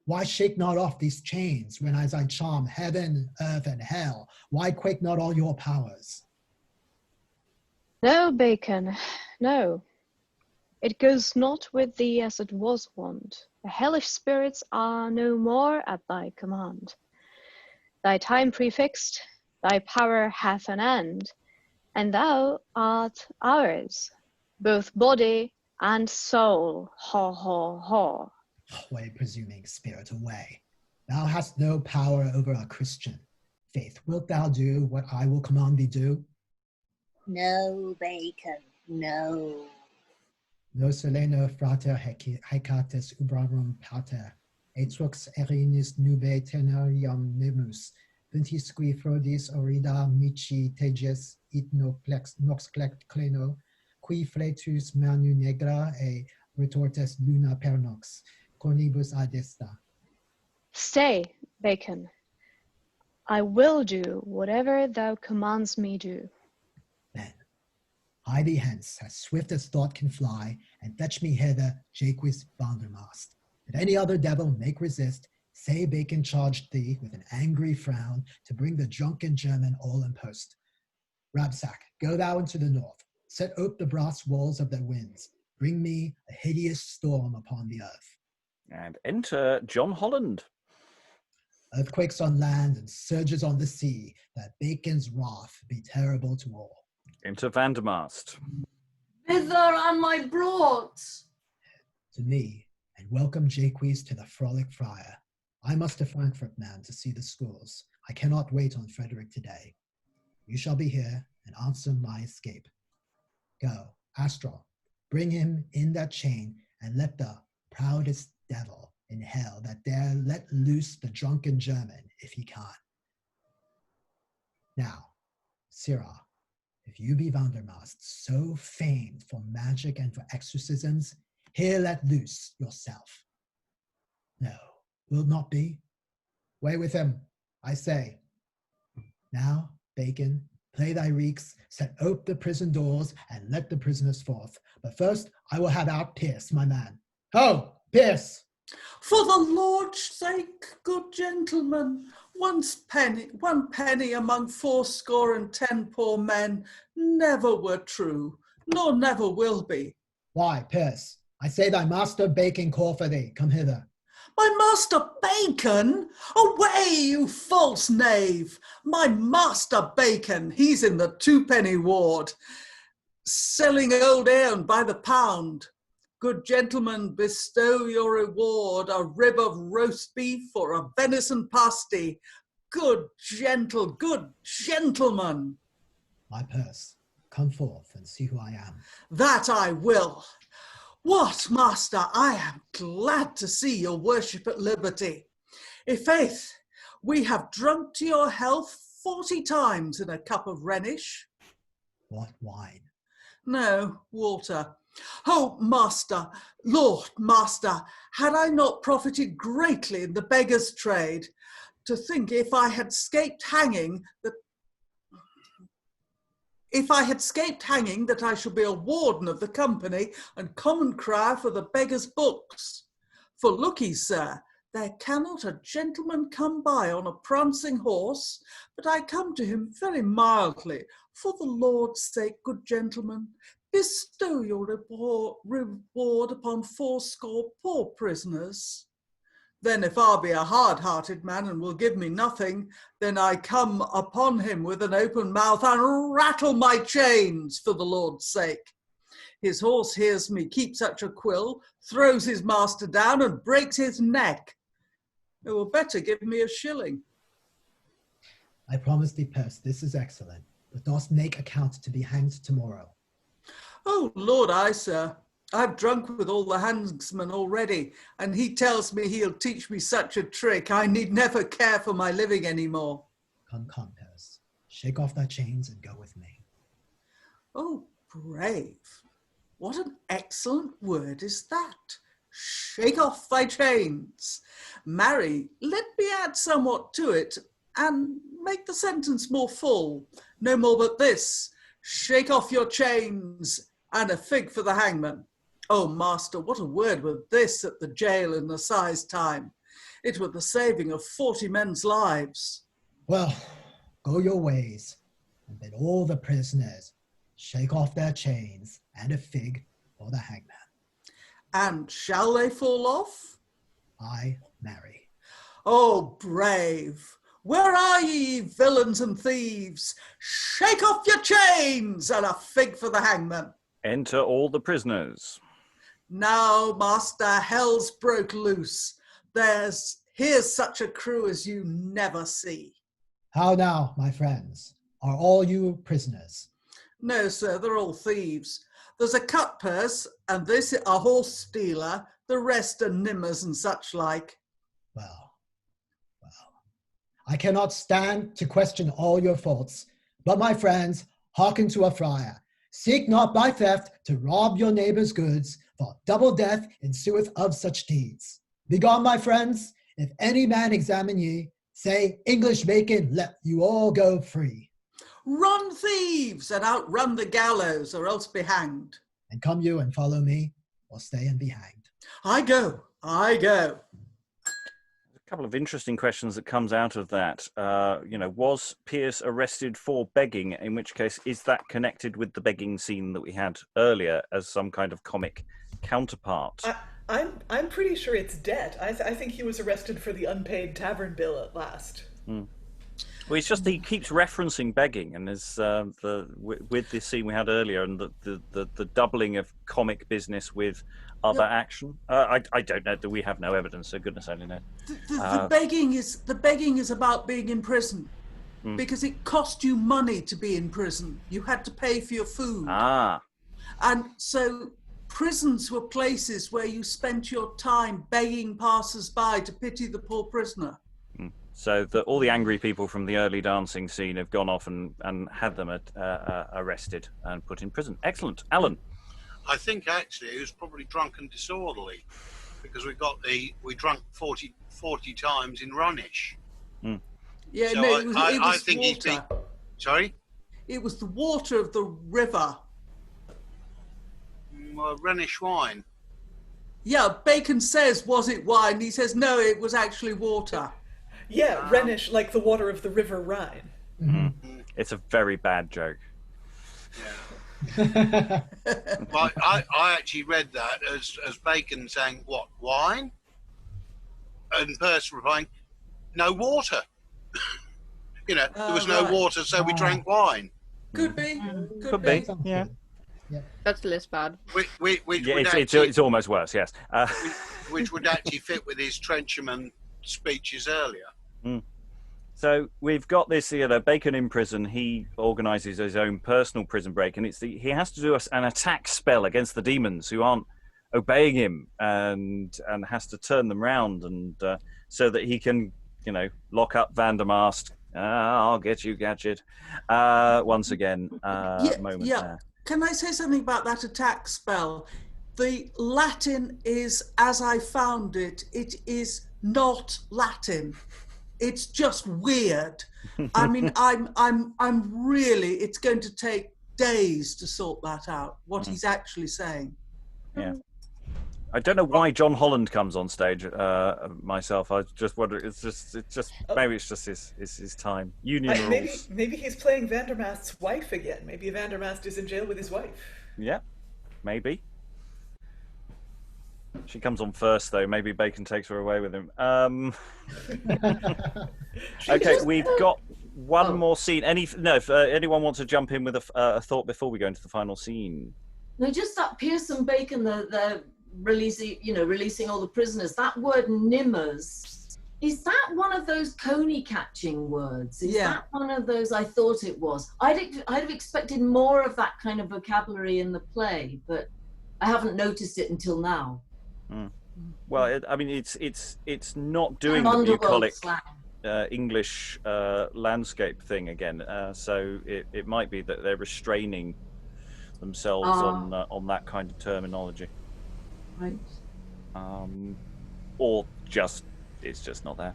Why shake not off these chains when as I charm heaven, earth, and hell? Why quake not all your powers? No, Bacon, no. It goes not with thee as it was wont. The hellish spirits are no more at thy command. Thy time prefixed, thy power hath an end, and thou art ours, both body and soul. Ha, ha, ha. Away, presuming spirit, away. Thou hast no power over a Christian. Faith, wilt thou do what I will command thee do? No, Bacon, no. No soleno frater hecates ubrarum pater, etrux erinis nube tenerium nemus, ventisqui frodis orida mici teges it nox cleno, qui fletus manu negra e retortes luna pernox, cornibus adesta. Stay, Bacon. I will do whatever thou commands me do. Then, hie thee hence, as swift as thought can fly, and fetch me hither Jaquis Vandermast. If any other devil make resist, say Bacon charged thee with an angry frown to bring the drunken German all in post. Rabsacke, go thou into the north, set ope the brass walls of the winds, bring me a hideous storm upon the earth. And enter John Holland. Earthquakes on land and surges on the sea, that Bacon's wrath be terrible to all. Enter Vandermast. Whither am I brought? To me, and welcome Jaques to the frolic friar. I must to Frankfurt, man, to see the schools. I cannot wait on Frederick today. You shall be here and answer my escape. Go, Asteroth, bring him in that chain and let the proudest devil in hell that dare let loose the drunken German if he can. Now, Sirrah, if you be Vandermast, so famed for magic and for exorcisms, here let loose yourself. No, will not be. Way with him, I say. Now, Bacon, play thy reeks, set ope the prison doors, and let the prisoners forth. But first, I will have out Perce, my man. Ho, Perce! For the Lord's sake, good gentlemen, one penny among 80 poor men never were true, nor never will be. Why, Perce, I say thy master Bacon call for thee. Come hither. My master Bacon? Away, you false knave! My master Bacon, he's in the 2-penny ward, selling old ale by the pound. Good gentlemen, bestow your reward, a rib of roast beef or a venison pasty. Good gentlemen. My Perce, come forth and see who I am. That I will. What, master, I am glad to see your worship at liberty. I' faith, we have drunk to your health 40 times in a cup of Rhenish. What wine? No, water. Oh, master, Lord, master, had I not profited greatly in the beggar's trade, to think if I had escaped hanging that I should be a warden of the company and common crier for the beggar's books. For look ye, sir, there cannot a gentleman come by on a prancing horse, but I come to him very mildly. For the Lord's sake, good gentlemen, bestow your reward upon 80 poor prisoners. Then if I be a hard-hearted man and will give me nothing, then I come upon him with an open mouth and rattle my chains for the Lord's sake. His horse hears me keep such a quill, throws his master down and breaks his neck. It will better give me a shilling. I promise thee, Perce, this is excellent, but dost make account to be hanged tomorrow. Oh, Lord, aye, sir. I've drunk with all the hangsmen already, and he tells me he'll teach me such a trick I need never care for my living any more. Come, Perce. Shake off thy chains and go with me. Oh, brave. What an excellent word is that. Shake off thy chains. Marry, let me add somewhat to it, and make the sentence more full. No more but this. Shake off your chains, and a fig for the hangman. Oh, master, what a word were this at the jail in the assize time. It were the saving of 40 men's lives. Well, go your ways, and bid all the prisoners shake off their chains, and a fig for the hangman. And shall they fall off? I marry. Oh, brave! Where are ye, villains and thieves? Shake off your chains, and a fig for the hangman. Enter all the prisoners. Now, master, hell's broke loose. Here's such a crew as you never see. How now, my friends? Are all you prisoners? No, sir, they're all thieves. There's a cut purse, and this a horse stealer. The rest are nimmers and such like. Well, I cannot stand to question all your faults, but my friends, hearken to a friar. Seek not by theft to rob your neighbour's goods, for double death ensueth of such deeds. Begone, my friends, if any man examine ye, say, English Bacon, let you all go free. Run, thieves, and outrun the gallows, or else be hanged. And come you and follow me, or stay and be hanged. I go. A couple of interesting questions that comes out of that. Was Perce arrested for begging? In which case, is that connected with the begging scene that we had earlier as some kind of comic counterpart? I'm pretty sure it's debt. I think he was arrested for the unpaid tavern bill at last. Well, it's just he keeps referencing begging, and there's with this scene we had earlier, and the doubling of comic business with other action. I don't know. We have no evidence, so goodness only knows. The begging is about being in prison, because it cost you money to be in prison. You had to pay for your food. And so prisons were places where you spent your time begging passers-by to pity the poor prisoner. So all the angry people from the early dancing scene have gone off and had them arrested and put in prison. Excellent. Alan? I think actually he was probably drunk and disorderly, because we drunk 40 times in Runish. Yeah, so no, it was I think water. Sorry? It was the water of the river. Runish wine. Yeah, Bacon says, was it wine? He says, no, it was actually water. Yeah, Rhenish, like the water of the River Rhine. It's a very bad joke. Yeah. Well, I actually read that as Bacon saying, what, wine? And Perce replying, no water. There was no water, so we drank wine. Could be. Could be, yeah. That's less bad. It's almost worse, yes. Which would actually fit with his Trencherman speeches earlier. So we've got this, Bacon in prison. He organises his own personal prison break, and he has to do an attack spell against the demons who aren't obeying him, and has to turn them round, and so that he can, lock up Vandermast. I'll get you, Gadget. Once again, moment there. Can I say something about that attack spell? The Latin is, as I found it, it is not Latin. It's just weird. I mean, I'm really, it's going to take days to sort that out, what he's actually saying. Yeah. I don't know why John Holland comes on stage myself. I just wonder, it's just maybe it's just his time. Union rules. Maybe he's playing Vandermast's wife again. Maybe Vandermast is in jail with his wife. Yeah, maybe. She comes on first, though. Maybe Bacon takes her away with him. Okay, we've got one more scene. If anyone wants to jump in with a thought before we go into the final scene. No, just that Perce and Bacon, the releasing all the prisoners. That word "nimmers," is that one of those coney catching words? Is that one of those? I thought it was. I'd have expected more of that kind of vocabulary in the play, but I haven't noticed it until now. Well, it's not doing the bucolic English landscape thing again. So it might be that they're restraining themselves on that kind of terminology. Right. Or it's just not there.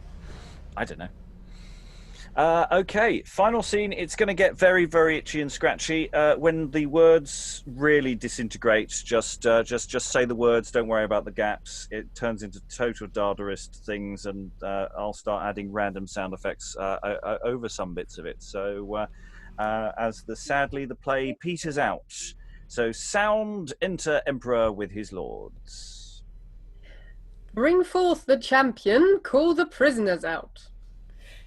I don't know. Okay, final scene. It's going to get very, very itchy and scratchy when the words really disintegrate. Just say the words. Don't worry about the gaps. It turns into total Dadaist things, and I'll start adding random sound effects over some bits of it. So sadly the play peters out. So sound, enter Emperor with his lords. Bring forth the champion, call the prisoners out.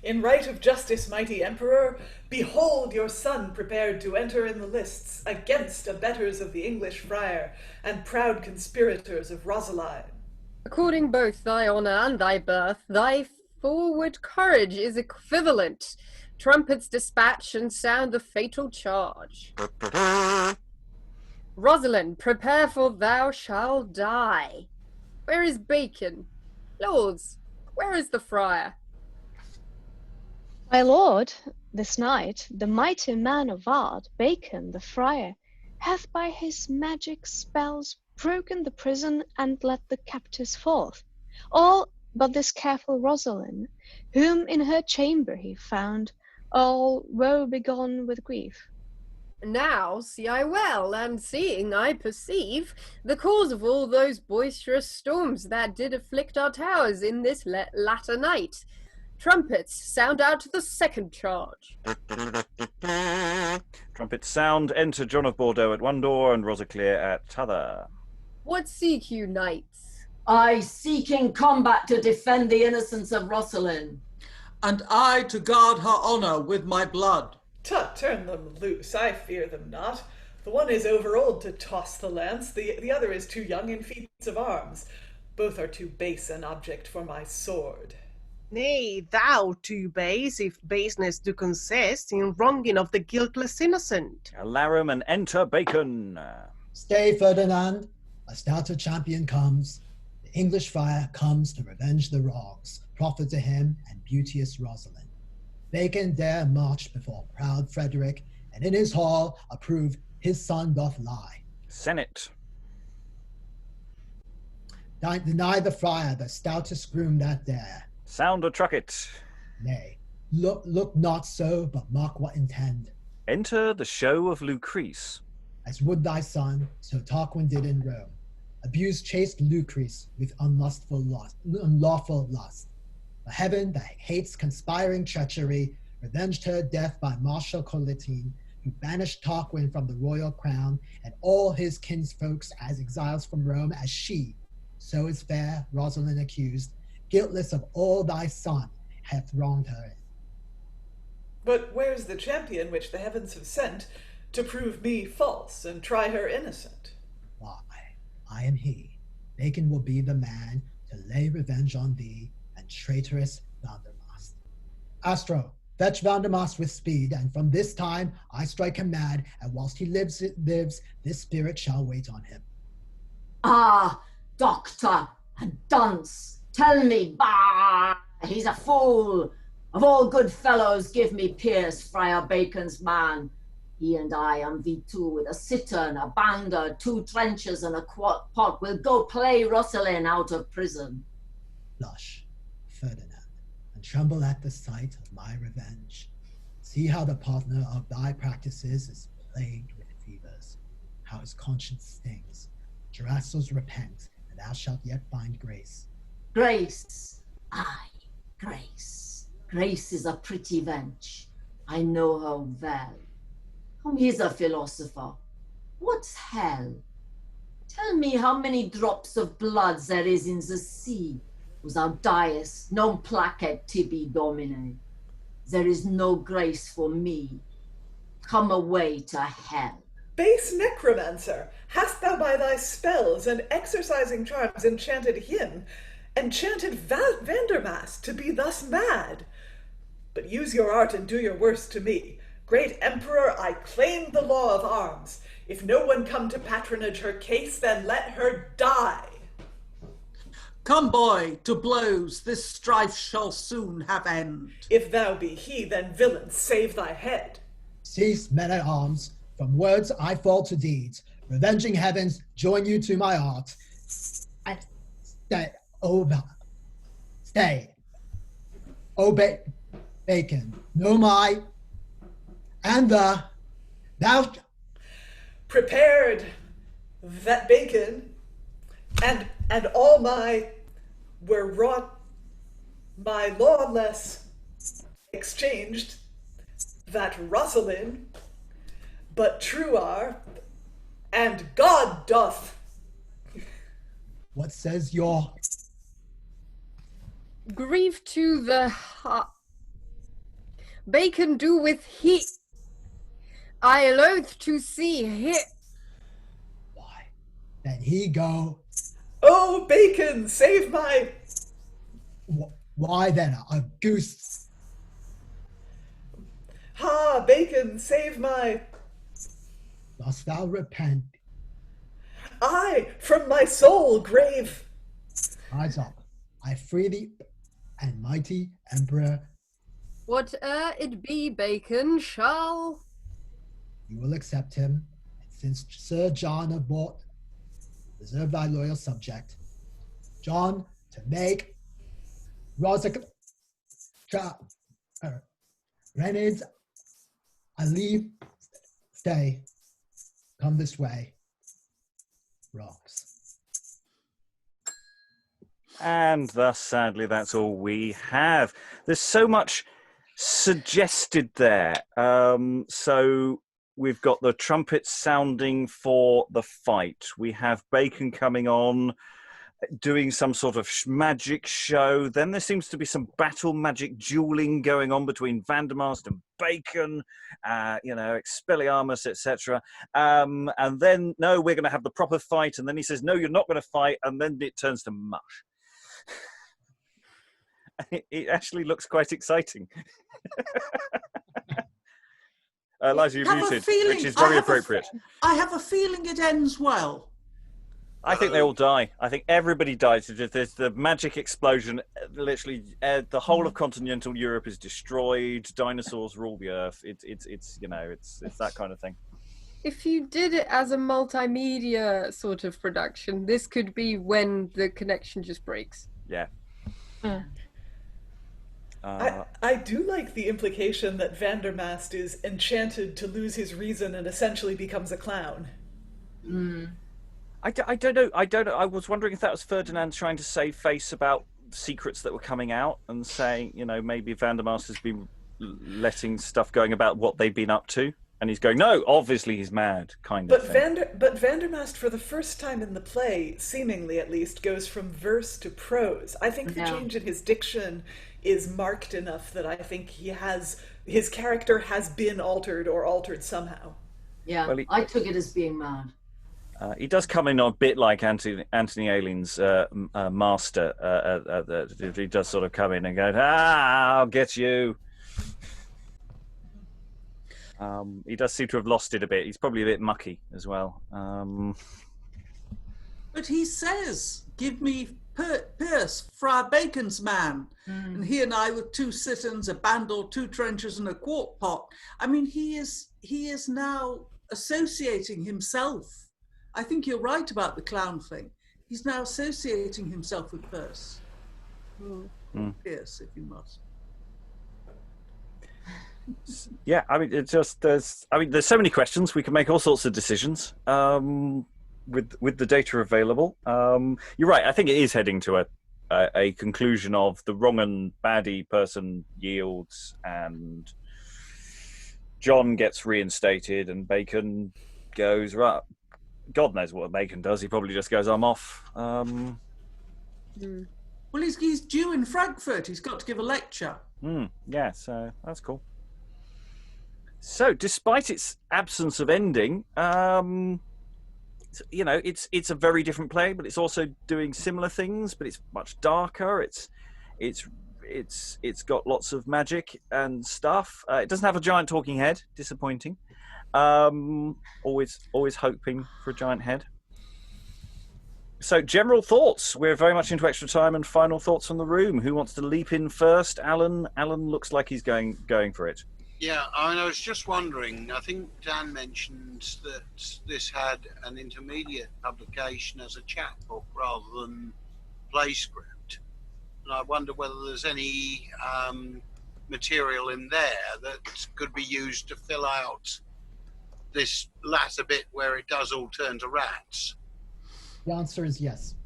In right of justice, mighty Emperor, behold your son prepared to enter in the lists against abettors of the English friar and proud conspirators of Rossalin. According both thy honour and thy birth, thy forward courage is equivalent. Trumpets dispatch and sound the fatal charge. Rosalind, prepare, for thou shalt die. Where is Bacon? Lords, where is the friar? My lord, this night the mighty man of art, Bacon the friar, hath by his magic spells broken the prison and let the captives forth, all but this careful Rosalind, whom in her chamber he found, all woe begone with grief. Now see I well, and seeing I perceive the cause of all those boisterous storms that did afflict our towers in this latter night. Trumpets, sound out the second charge. Trumpets sound, enter John of Bordeaux at one door and Rossaclere at t'other. What seek you, knights? I seek in combat to defend the innocence of Rossalin. And I to guard her honour with my blood. Tut, turn them loose, I fear them not. The one is overold to toss the lance, the other is too young in feats of arms. Both are too base an object for my sword. Nay, thou too base, if baseness do consist in wronging of the guiltless innocent. Alarum and enter Bacon. Stay, Ferdinand. A stouter champion comes. The English friar comes to revenge the wrongs proffered to him and beauteous Rosalind. Bacon dare march before proud Frederick, and in his hall approve his son doth lie. Senate. Deny the friar the stoutest groom that dare. Sound a trucket. Nay, look not so, but mark what intend. Enter the show of Lucrece. As would thy son, so Tarquin did in Rome. Abuse chaste Lucrece with unlawful lust. The heaven that hates conspiring treachery revenged her death by Marshal Colitin, who banished Tarquin from the royal crown and all his kinsfolks as exiles from Rome, as she, so is fair Rosalind accused, guiltless of all thy son, hath wronged her in. But where's the champion which the heavens have sent to prove me false and try her innocent? Why, I am he. Bacon will be the man to lay revenge on thee and traitorous Vandermast. Astro, fetch Vandermast with speed, and from this time I strike him mad, and whilst he lives, this spirit shall wait on him. Ah, doctor and dunce, tell me, bah, he's a fool. Of all good fellows, give me Perce, Friar Bacon's man. He and I am V2 with a cittern, a banger, 2 trenchers and a pot. We'll go play Rossalin out of prison. Blush, Ferdinand, and tremble at the sight of my revenge. See how the partner of thy practices is plagued with fevers, how his conscience stings. Jurassils repent, and thou shalt yet find grace. Grace, aye, grace. Grace is a pretty wench. I know her well. Come, he's a philosopher. What's hell? Tell me how many drops of blood there is in the sea, whose thou diest, non placet tibi domine. There is no grace for me. Come away to hell. Base necromancer, hast thou by thy spells and exorcising charms enchanted him, enchanted Vandermast to be thus mad? But use your art and do your worst to me. Great Emperor, I claim the law of arms. If no one come to patronage her case, then let her die. Come, boy, to blows, this strife shall soon have end. If thou be he, then villain, save thy head. Cease, men-at-arms. From words I fall to deeds. Revenging heavens, join you to my art. Stay. Obey, Bacon. No my, and thou prepared that Bacon and all my were wrought, my lawless exchanged, that Rossalin, but true are, and God doth. What says your grief to the heart? Bacon do with he. I loath to see he. Why, then he go. Oh, Bacon, save my. Why then a goose? Ha, Bacon, save my. Dost thou repent? Aye, from my soul, grave. Rise up, I free thee, and mighty Emperor. Whate'er it be, Bacon shall. You will accept him, and since Sir John of Bordeaux, deserve thy loyal subject. John, to make Rossaclere, Renards, I leave, stay, come this way. Rocks. And thus, sadly, that's all we have. There's so much suggested there. So we've got the trumpets sounding for the fight. We have Bacon coming on. doing some sort of magic show. Then there seems to be some battle magic dueling going on between Vandermast and Bacon, Expelliarmus, etc. And then, no, we're going to have the proper fight. And then he says, no, you're not going to fight. And then it turns to mush. It actually looks quite exciting. Liza, you're muted, which is very appropriate. I have a feeling it ends well. I think they all die. I think everybody dies. There's the magic explosion. Literally, the whole of continental Europe is destroyed. Dinosaurs rule the earth. It's that kind of thing. If you did it as a multimedia sort of production, this could be when the connection just breaks. Yeah. I do like the implication that Vandermast is enchanted to lose his reason and essentially becomes a clown. I don't know. I was wondering if that was Ferdinand trying to save face about secrets that were coming out and saying, maybe Vandermast has been letting stuff going about what they've been up to. And he's going, no, obviously he's mad, kind of thing. But Vandermast, for the first time in the play, seemingly at least, goes from verse to prose. I think the change in his diction is marked enough that I think his character has been altered or altered somehow. Yeah, well, I took it as being mad. He does come in a bit like Anthony Ayling's master. He does sort of come in and go, I'll get you. He does seem to have lost it a bit. He's probably a bit mucky as well. But he says, give me Perce, Friar Bacon's man. And he and I with 2 citterns, a bandle, 2 trenchers and a quart pot. I mean, he is now associating himself. I think you're right about the clown thing. He's now associating himself with Perce. Perce, if you must. Yeah, I mean, there's so many questions. We can make all sorts of decisions with the data available. You're right. I think it is heading to a conclusion of the wrong and baddie person yields, and John gets reinstated, and Bacon goes right. God knows what Bacon does. He probably just goes, I'm off. Well, he's due in Frankfurt. He's got to give a lecture. Yeah, so that's cool. So, despite its absence of ending, it's a very different play, but it's also doing similar things, but it's much darker. It's got lots of magic and stuff. It doesn't have a giant talking head. Disappointing. Always hoping for a giant head. So, general thoughts. We're very much into extra time and final thoughts from the room. Who wants to leap in first? Alan looks like he's going for it. Yeah, I was just wondering, I think Dan mentioned that this had an intermediate publication as a chapbook rather than play script. And I wonder whether there's any material in there that could be used to fill out this latter bit where it does all turn to rats. The answer is yes.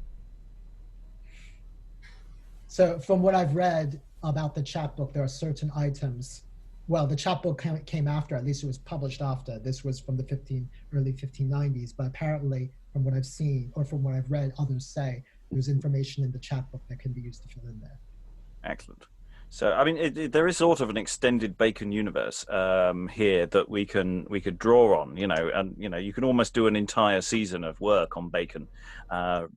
So from what I've read about the chapbook, there are certain items. Well, the chapbook came after, at least it was published after. This was from the early 1590s, but apparently from what I've seen, or from what I've read others say, there's information in the chapbook that can be used to fill in there. Excellent. So, I mean, there is sort of an extended Bacon universe here that we could draw on, and you can almost do an entire season of work on Bacon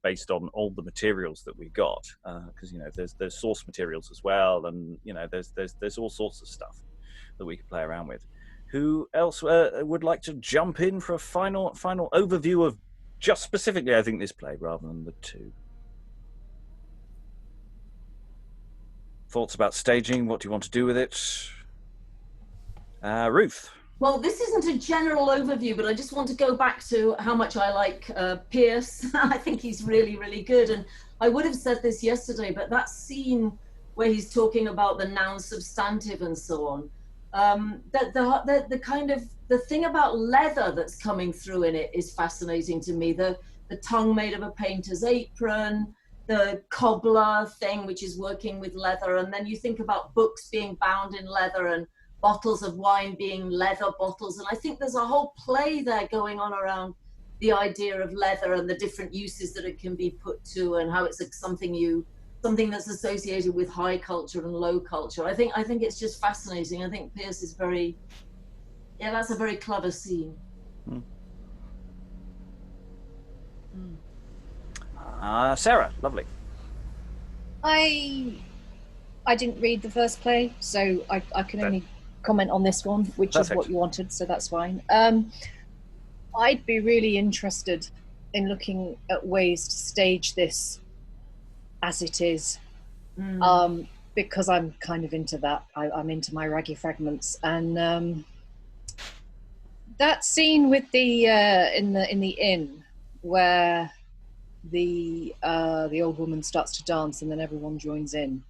based on all the materials that we've got, because there's source materials as well, and there's all sorts of stuff that we could play around with. Who else would like to jump in for a final overview of just specifically, I think, this play rather than the 2? Thoughts about staging? What do you want to do with it? Ruth? Well, this isn't a general overview, but I just want to go back to how much I like Perce. I think he's really, really good. And I would have said this yesterday, but that scene where he's talking about the noun substantive and so on, the kind of the thing about leather that's coming through in it is fascinating to me. The tongue made of a painter's apron, the cobbler thing, which is working with leather. And then you think about books being bound in leather and bottles of wine being leather bottles. And I think there's a whole play there going on around the idea of leather and the different uses that it can be put to, and how it's something that's associated with high culture and low culture. I think it's just fascinating. I think Perce is that's a very clever scene. Sarah, lovely. I didn't read the first play, so I can only comment on this one, which is what you wanted, so that's fine. I'd be really interested in looking at ways to stage this as it is, because I'm kind of into that. I'm into my raggy fragments, and that scene with the in the inn where the old woman starts to dance and then everyone joins in.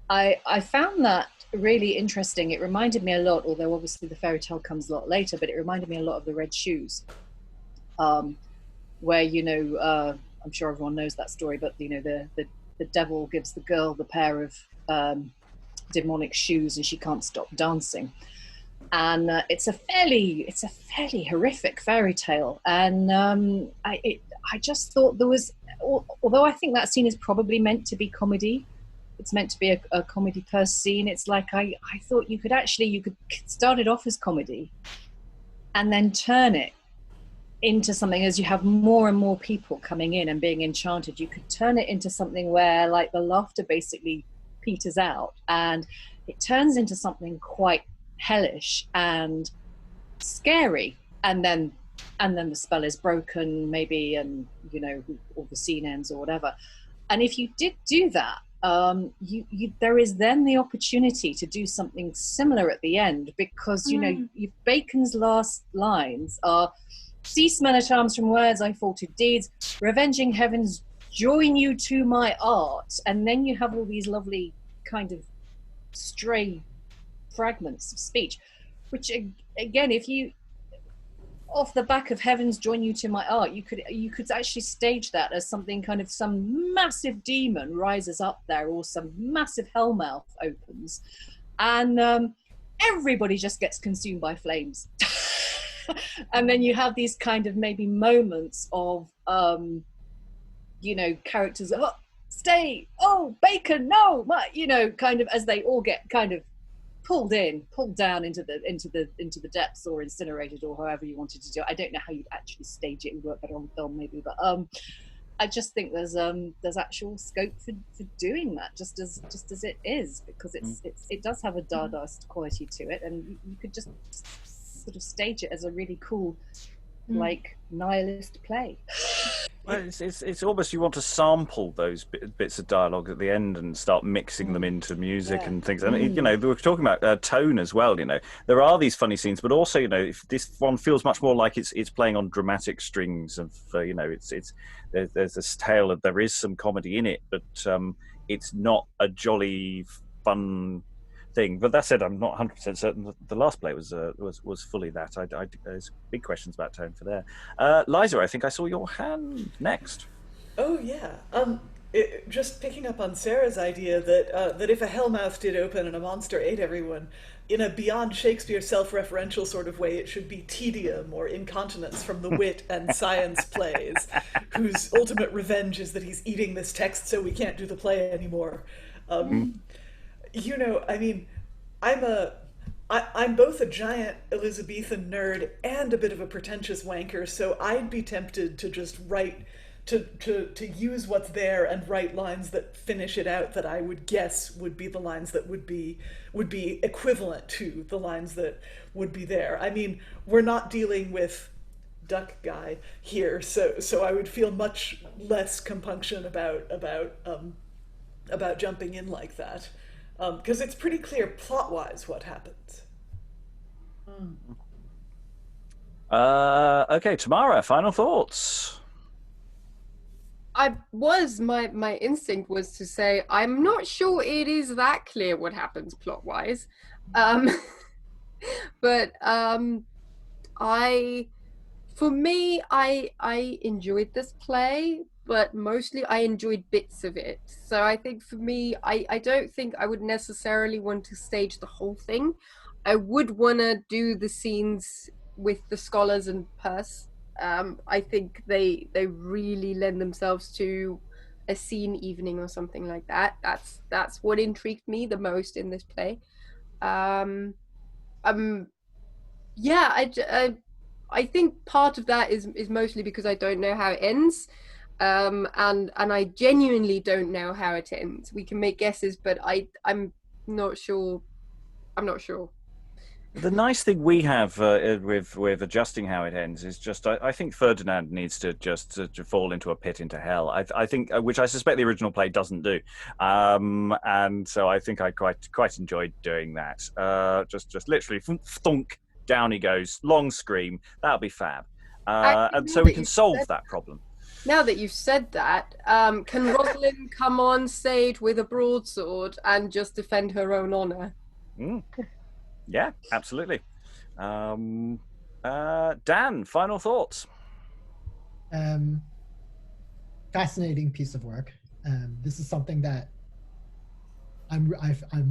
I found that really interesting. It reminded me a lot, although obviously the fairy tale comes a lot later, but it reminded me a lot of the Red Shoes, where, you know, I'm sure everyone knows that story, but, you know, the devil gives the girl the pair of demonic shoes and she can't stop dancing. And it's a fairly horrific fairy tale. And I just thought there was, although I think that scene is probably meant to be comedy, it's meant to be a comedy Perce scene. It's like, I thought you could start it off as comedy and then turn it into something, as you have more and more people coming in and being enchanted, you could turn it into something where, like, the laughter basically peters out and it turns into something quite hellish and scary, and then the spell is broken maybe, and, you know, or the scene ends or whatever. And if you did do that, there is then the opportunity to do something similar at the end, because, you know, Bacon's last lines are, "Cease, men-at-arms, from words, I fall to deeds, revenging heavens, join you to my art." And then you have all these lovely kind of stray fragments of speech, which, again, if you, off the back of heavens, join you to my art, you could actually stage that as something kind of, some massive demon rises up there, or some massive hellmouth opens, and everybody just gets consumed by flames. And then you have these kind of maybe moments of, you know, characters, "Oh, stay, oh, Bacon, no," you know, kind of, as they all get kind of pulled down into the depths, or incinerated, or however you wanted to do it. I don't know how you'd actually stage it and work better on film maybe, but I just think there's actual scope for doing that, just as it is, because it does have a Dadaist quality to it, and you could just sort of stage it as a really cool, like, nihilist play. Well, it's almost, you want to sample those bits of dialogue at the end and start mixing them into music and things. And you know, we were talking about tone as well. You know, there are these funny scenes, but also, you know, if this one feels much more like it's playing on dramatic strings of, you know, there's this tale of, there is some comedy in it, but it's not a jolly fun thing. But that said, I'm not 100% certain the last play was fully that. There's big questions about tone for there. Liza, I think I saw your hand next. Oh yeah. Just picking up on Sarah's idea that if a hellmouth did open and a monster ate everyone, in a beyond Shakespeare self-referential sort of way, it should be tedium or incontinence from the wit and science plays, whose ultimate revenge is that he's eating this text so we can't do the play anymore. You know, I mean, I'm both a giant Elizabethan nerd and a bit of a pretentious wanker, so I'd be tempted to just write, to use what's there and write lines that finish it out, that I would guess would be the lines that would be equivalent to the lines that would be there. I mean, we're not dealing with Duck Guy here, so I would feel much less compunction about jumping in like that. Because it's pretty clear plot-wise what happens. Okay, Tamara, final thoughts. My instinct was to say, I'm not sure it is that clear what happens plot-wise. But I enjoyed this play, but mostly I enjoyed bits of it. So I think for me, I don't think I would necessarily want to stage the whole thing. I would want to do the scenes with the scholars and Perce I think they really lend themselves to a scene evening or something like that. That's what intrigued me the most in this play. Yeah, I think part of that is mostly because I don't know how it ends, and I genuinely don't know how it ends. We can make guesses, but I'm not sure. I'm not sure. The nice thing we have with adjusting how it ends is just I think Ferdinand needs to just to fall into a pit into hell. I think, which I suspect the original play doesn't do, and so I think I quite enjoyed doing that. Just literally thunk, down he goes, long scream. That'll be fab, and so we can solve that problem. Now that you've said that, can Rosalind come on stage with a broadsword and just defend her own honor? Yeah, absolutely. Dan, final thoughts? Fascinating piece of work. This is something that I'm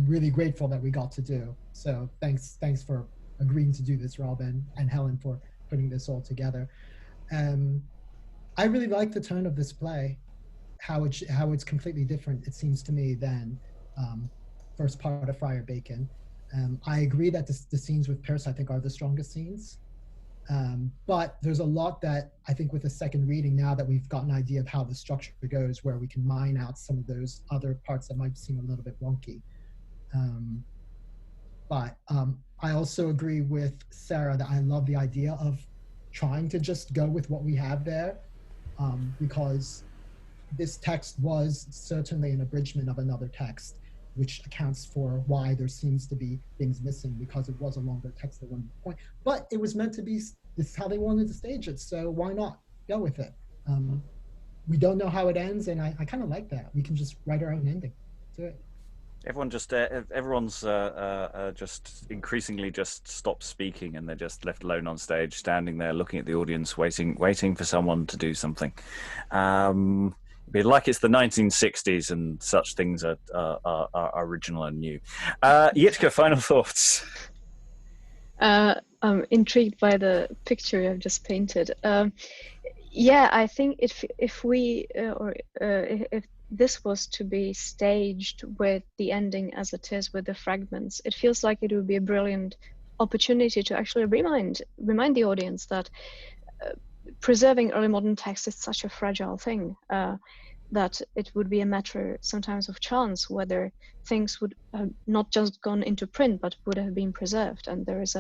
really grateful that we got to do. So thanks for agreeing to do this, Robin and Helen, for putting this all together. I really like the tone of this play, how it's completely different, it seems to me, than first part of Friar Bacon. I agree that the scenes with Perce, I think, are the strongest scenes. But there's a lot that I think with the second reading, now that we've got an idea of how the structure goes, where we can mine out some of those other parts that might seem a little bit wonky. But I also agree with Sarah that I love the idea of trying to just go with what we have there, because this text was certainly an abridgment of another text, which accounts for why there seems to be things missing, because it was a longer text at one point. But it was meant to be, this is how they wanted to stage it, so why not go with it? We don't know how it ends, and I kind of like that. We can just write our own ending to it. Everyone's just increasingly just stopped speaking, and they're just left alone on stage, standing there looking at the audience, waiting for someone to do something. It'd be like it's the 1960s and such things are original and new. Jitka, final thoughts? I'm intrigued by the picture you have just painted. Yeah, I think if this was to be staged with the ending as it is with the fragments, it feels like it would be a brilliant opportunity to actually remind the audience that preserving early modern text is such a fragile thing, that it would be a matter sometimes of chance whether things would have not just gone into print but would have been preserved. And there is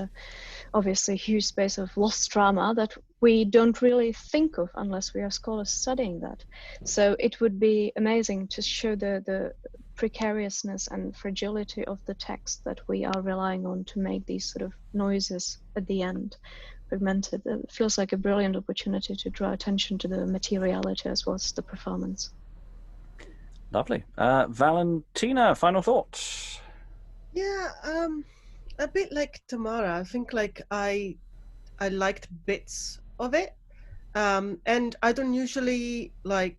obviously a huge space of lost drama that we don't really think of unless we are scholars studying that. So it would be amazing to show the precariousness and fragility of the text that we are relying on to make these sort of noises at the end fragmented. It feels like a brilliant opportunity to draw attention to the materiality as well as the performance. Lovely. Valentina, final thoughts? Yeah, a bit like Tamara. I think like I liked bits of it, and I don't usually I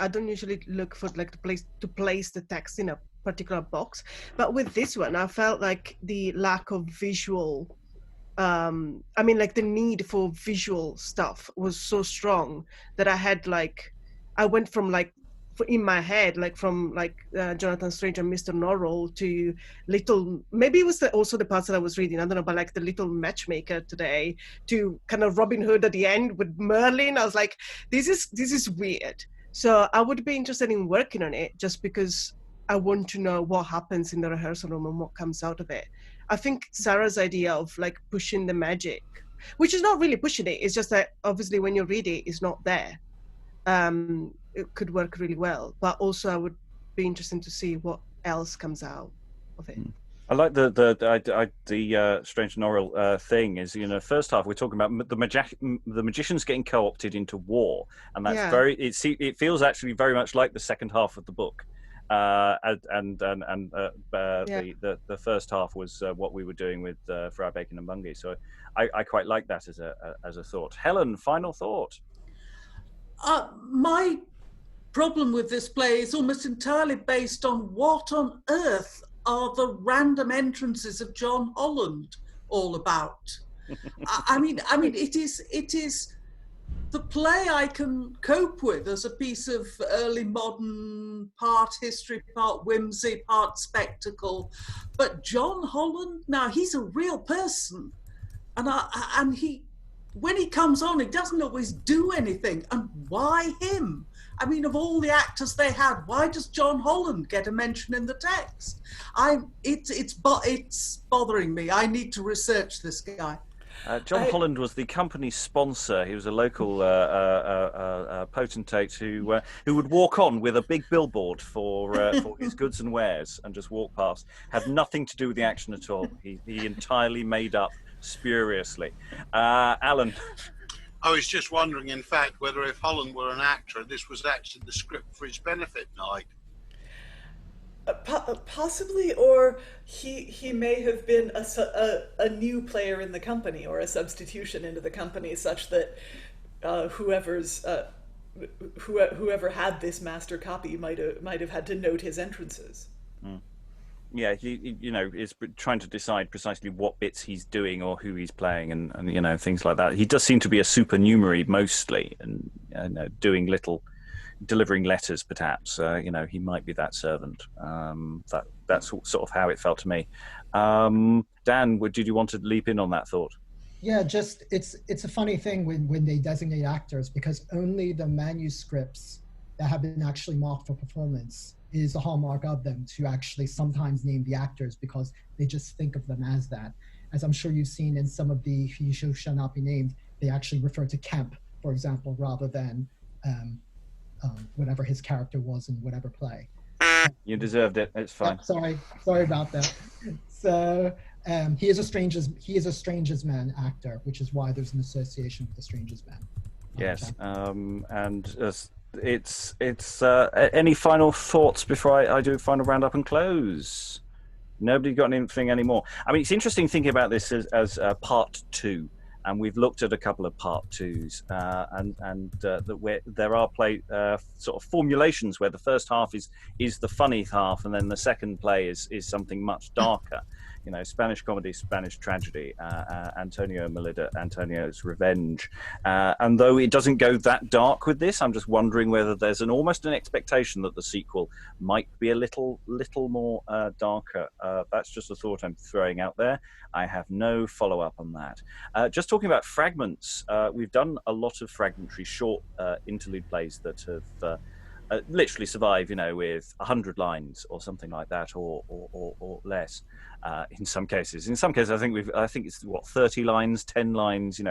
don't usually look for like to place the text in a particular box, but with this one I felt like the lack of visual, I mean like the need for visual stuff was so strong that I went from like in my head, like from like Jonathan Strange and Mr. Norrell to little, maybe it was also the parts that I was reading, I don't know, but like the Little Matchmaker today to kind of Robin Hood at the end with Merlin. I was like, this is weird. So I would be interested in working on it just because I want to know what happens in the rehearsal room and what comes out of it. I think Sarah's idea of like pushing the magic, which is not really pushing it, it's just that obviously when you read it, it's not there. It could work really well, but also I would be interested to see what else comes out of it. I like the Strange Norrell thing is, you know, first half we're talking about the magicians getting co-opted into war, and that's it feels actually very much like the second half of the book. The first half was what we were doing with Friar Bacon and Bungay, so I quite like that as a thought. Helen, final thought? My problem with this play is almost entirely based on what on earth are the random entrances of John Holland all about. I mean, it is the play I can cope with as a piece of early modern, part history, part whimsy, part spectacle. But John Holland, now he's a real person, and he, when he comes on, he doesn't always do anything. And why him? I mean, of all the actors they had, why does John Holland get a mention in the text? It's bothering me. I need to research this guy. John Holland was the company's sponsor. He was a local potentate who would walk on with a big billboard for his goods and wares and just walk past. Had nothing to do with the action at all. He entirely made up spuriously. Alan. I was just wondering, in fact, whether if Holland were an actor, this was actually the script for his benefit night. Possibly, or he may have been a new player in the company or a substitution into the company, such that whoever had this master copy might have had to note his entrances. Mm. Yeah, he is trying to decide precisely what bits he's doing or who he's playing, and things like that. He does seem to be a supernumerary mostly, and delivering letters perhaps. He might be that servant. That's sort of how it felt to me. Dan, did you want to leap in on that thought? Yeah, just it's a funny thing when they designate actors, because only the manuscripts that have been actually marked for performance is a hallmark of them to actually sometimes name the actors, because they just think of them as that. As I'm sure you've seen in some of the He Who Shall Not Be Named, they actually refer to Kemp, for example, rather than whatever his character was in whatever play. You deserved it. It's fine. Sorry about that. So he is a Stranger's Man actor, which is why there's an association with the Stranger's Man. Yes, and it's any final thoughts before I do a final roundup and close? Nobody got anything anymore? I mean, it's interesting thinking about this as part 2, and we've looked at a couple of part 2s, and there are play sort of formulations where the first half is the funny half, and then the second play is something much darker. Spanish comedy, Spanish tragedy, Antonio Melida, Antonio's Revenge. And though it doesn't go that dark with this, I'm just wondering whether there's almost an expectation that the sequel might be a little more darker. That's just a thought I'm throwing out there. I have no follow-up on that. Just talking about fragments, we've done a lot of fragmentary short interlude plays that have literally survive, with 100 lines or something like that, or less. In some cases, I think it's 30 lines, 10 lines.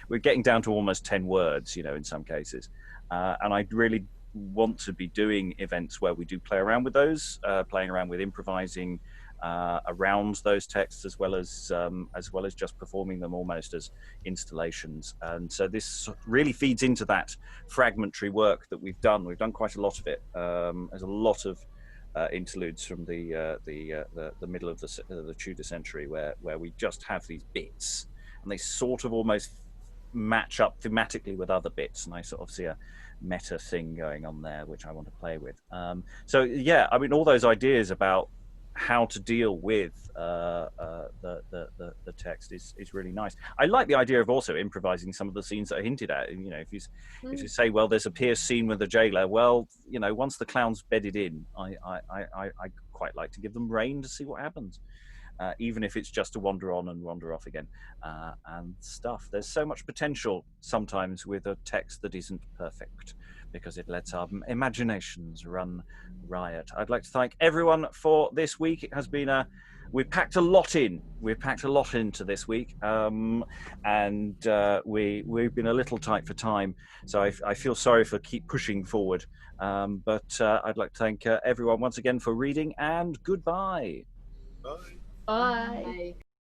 We're getting down to almost 10 words. In some cases, and I really want to be doing events where we do play around with those, playing around with improvising around those texts, as well as just performing them almost as installations. And so this really feeds into that fragmentary work that we've done. We've done quite a lot of it. There's a lot of interludes from the middle of the Tudor century where we just have these bits, and they sort of almost match up thematically with other bits, and I sort of see a meta thing going on there which I want to play with. So yeah, I mean, all those ideas about how to deal with the text is really nice. I like the idea of also improvising some of the scenes that are hinted at. If you say, well, there's a Perce scene with the jailer, well, once the clown's bedded in, I quite like to give them rein to see what happens, even if it's just to wander on and wander off again and stuff. There's so much potential sometimes with a text that isn't perfect, because it lets our imaginations run riot. I'd like to thank everyone for this week. It has been we've packed a lot in. We've packed a lot into this week, and we've been a little tight for time. So I feel sorry for keep pushing forward. But I'd like to thank everyone once again for reading, and goodbye. Bye. Bye.